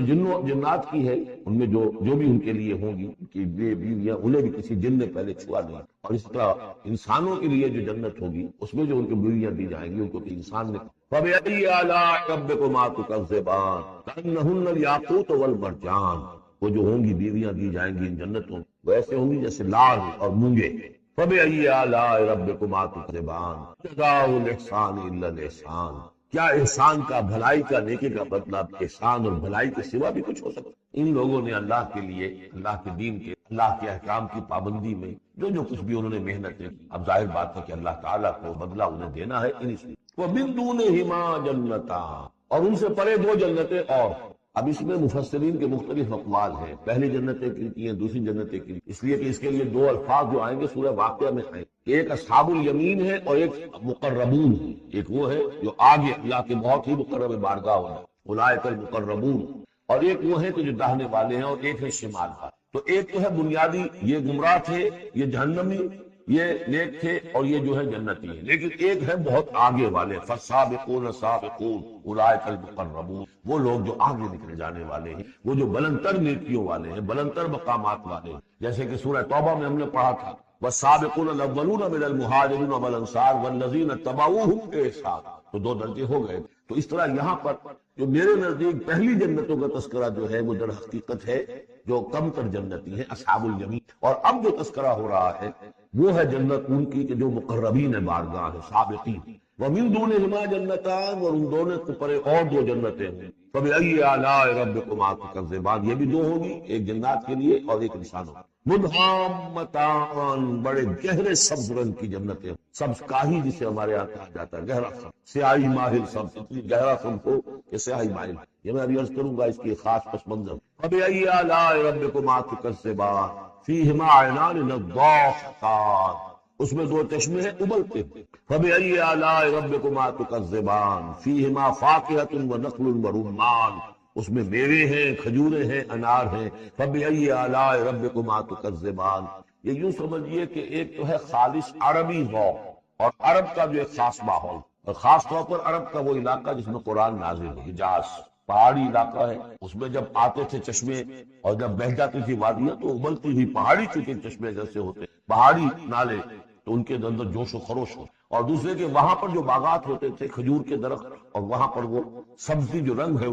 جنات کی ہے ان میں جو بھی ان کے لیے ہوں گی ان کی بیویاں انہیں بھی کسی جن نے پہلے چھوا نہیں، اور اس طرح انسانوں کے لیے جو جنت ہوگی اس میں جو ان کی بیویاں دی جائیں گی ان کو انسان نے۔ فَبِأَيِّ آلَاءِ رَبِّكُمَا تُكَذِّبَانِ كَأَنَّهُنَّ الْيَاقُوتُ وَالْمَرْجَانُ، وہ جو ہوں گی بیویاں دی جائیں گی ان جنتوں وہ ایسے ہوں گی جیسے لال اور مونگے۔ فَبِأَيِّ آلَاءِ رَبِّكُمَا تُكَذِّبَانِ جَزَاءُ الْإِحْسَانِ إِلَّا الْإِحْسَانُ، کیا احسان کا، بھلائی کا، نیکی کا مطلب احسان اور بھلائی کے سوا بھی کچھ ہو سکتا؟ ان لوگوں نے اللہ کے لیے، اللہ کے دین کے، اللہ کے احکام کی پابندی میں جو کچھ بھی انہوں نے محنت کی، اب ظاہر بات ہے کہ اللہ تعالیٰ کو بدلہ انہیں دینا ہے انہی سے۔ وَمِن دُونِهِمَا جَنَّتَانِ، اور ان سے پرے دو جنتیں اور، اب اس میں مفسرین کے مختلف اقوال ہیں، پہلی جنتیں کن کی ہیں، دوسری جنتیں کن کی، اس لیے کہ اس کے لیے دو الفاظ جو آئیں گے سورہ واقعہ میں آئیں گے، ایک اصحاب الیمین ہے اور ایک مقربون ہے۔ ایک وہ ہے جو آگے اللہ کے بہت ہی مقرب بارگاہ ہونا، اولئک المقربون، اور ایک وہ ہے کہ جو داہنے والے ہیں، اور ایک ہے شمال کا۔ تو ایک تو ہے بنیادی، یہ گمراہ تھے، یہ جہنمی، یہ نیک تھے، اور یہ جو ہے جنتی ہے، لیکن ایک ہے بہت آگے والے، فالسابقون السابقون اولئک المقربون، وہ لوگ جو آگے نکلے جانے والے ہیں، وہ جو بلندتر نیکیوں والے ہیں، بلندتر مقامات والے ہیں، جیسے کہ سورہ توبہ میں ہم نے پڑھا تھا والسابقون الاولون من المہاجرین والانصار والذین اتبعوہم بإحسان، تو دو درجے ہو گئے۔ تو اس طرح یہاں پر جو میرے نزدیک پہلی جنتوں کا تذکرہ جو ہے وہ در حقیقت ہے جو کم تر جنتی ہے، اصحاب الیمین، اور اب جو تذکرہ ہو رہا ہے وہ ہے جنت ان کی کہ جو مقربین بارگاہ ہے، سابقین۔ وَمِن دُونِهِمَا جَنَّتَانِ، اور ان دونوں کے پرے اور دو جنتیں ہیں، فَبِأَيِّ آلَاءِ رَبِّكُمَا تُكَذِّبَانِ، یہ بھی دو ہوگی، ایک جنات کے لیے اور ایک انسانوں۔ مدھامتان، بڑے گہرے سبز رنگ کی جنتیں، سبز کاہی جسے ہمارے یہاں کہا جاتا ہے، گہرا سبز، سیاہی ماہر سبز، اتنی گہرا سبز ہو کہ سیاہی ماہر۔ یہ میں ابھی عرض کروں گا اس کی خاص پس منظر۔ فَبِأَيِّ آلَاءِ رَبِّكُمَا تُكَذِّبَانِ فِيهِمَا عَيْنَانِ نَضَّاخَتَانِ، اس میں دو چشمے ہیں ابلتے ہوئے۔ فَبِأَيِّ آلَاءِ رَبِّكُمَا تُكَذِّبَانِ فِيهِمَا فَاكِهَةٌ وَنَخْلٌ وَرُمَّانٌ، اس میں میوے ہیں، کھجورے ہیں، انار ہیں۔ فَبِأَيِّ آلَاءِ رَبِّكُمَا تُكَذِّبَانِ، یہ یوں سمجھیے کہ ایک تو ہے خالص عربی ذوق اور عرب کا جو ایک خاص ماحول، اور خاص طور پر عرب کا وہ علاقہ جس میں قرآن نازل ہے، حجاز پہاڑی علاقہ ہے، اس میں جب آتے تھے چشمے اور جب بہہ جاتی تھی وادیاں تو ابلتی ہوئی پہاڑی چونکہ چشمے جیسے ہوتے، پہاڑی نالے، تو ان کے اندر جوش و خروش ہو، اور دوسرے کہ وہاں پر جو باغات ہوتے تھے کھجور کے درخت، اور وہاں پر وہ سبزی جو رنگ ہے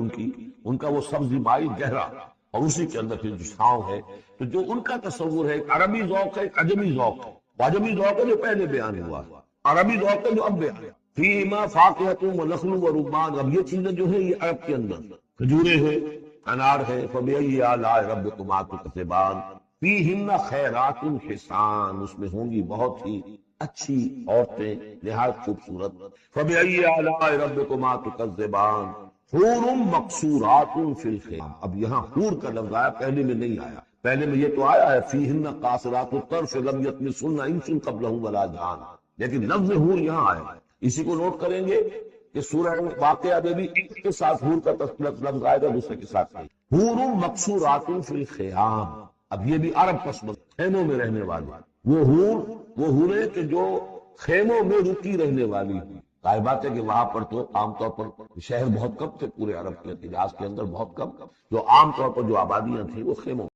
ان کا وہ سبزی مائی گہرا، اور اسی کے اندر پھر جو چھاؤں ہے، تو جو ان کا تصور ہے ایک عربی ذوق ہے، ایک عجمی ذوق ہے، عجمی ذوق ہے جو پہلے بیان ہوا، عربی ذوق ہے جو اب بیان ہے۔ فیہما فاکہۃ ونخل ورمان، اب یہ چیزیں جو ہے یہ عرب کے اندر کھجورے ہیں، انار ہے۔ فبأی آلاء ربکما تکذبان فیہن خیرات حسان، اس میں ہوں گی بہت ہی اچھی عورتیں نہایت خوبصورت۔ فبأی آلاء ربکما تکذبان حور مقصورات فی الخیام، اب یہاں حور کا لفظ آیا، پہلے میں نہیں آیا، پہلے میں یہ تو آیا ہے فیہن قاصرات الطرف لم یطمثن انس قبلہم ولا جان، لیکن لفظ حور یہاں آیا ہے۔ اسی کو نوٹ کریں گے کہ سورہ واقعہ میں بھی ایک کے ساتھ حور کا لفظ آئے گا، دوسرے کے ساتھ نہیں۔ حور مقصورات فی الخیام، اب یہ بھی عرب پسند، خیموں میں رہنے والی، وہ حوریں کہ جو خیموں میں رکی رہنے والی تھی۔ ظاہر بات ہے کہ وہاں پر تو عام طور پر شہر بہت کم تھے، پورے عرب کے حجاز کے اندر بہت کم، جو عام طور پر جو آبادیاں تھیں وہ خیموں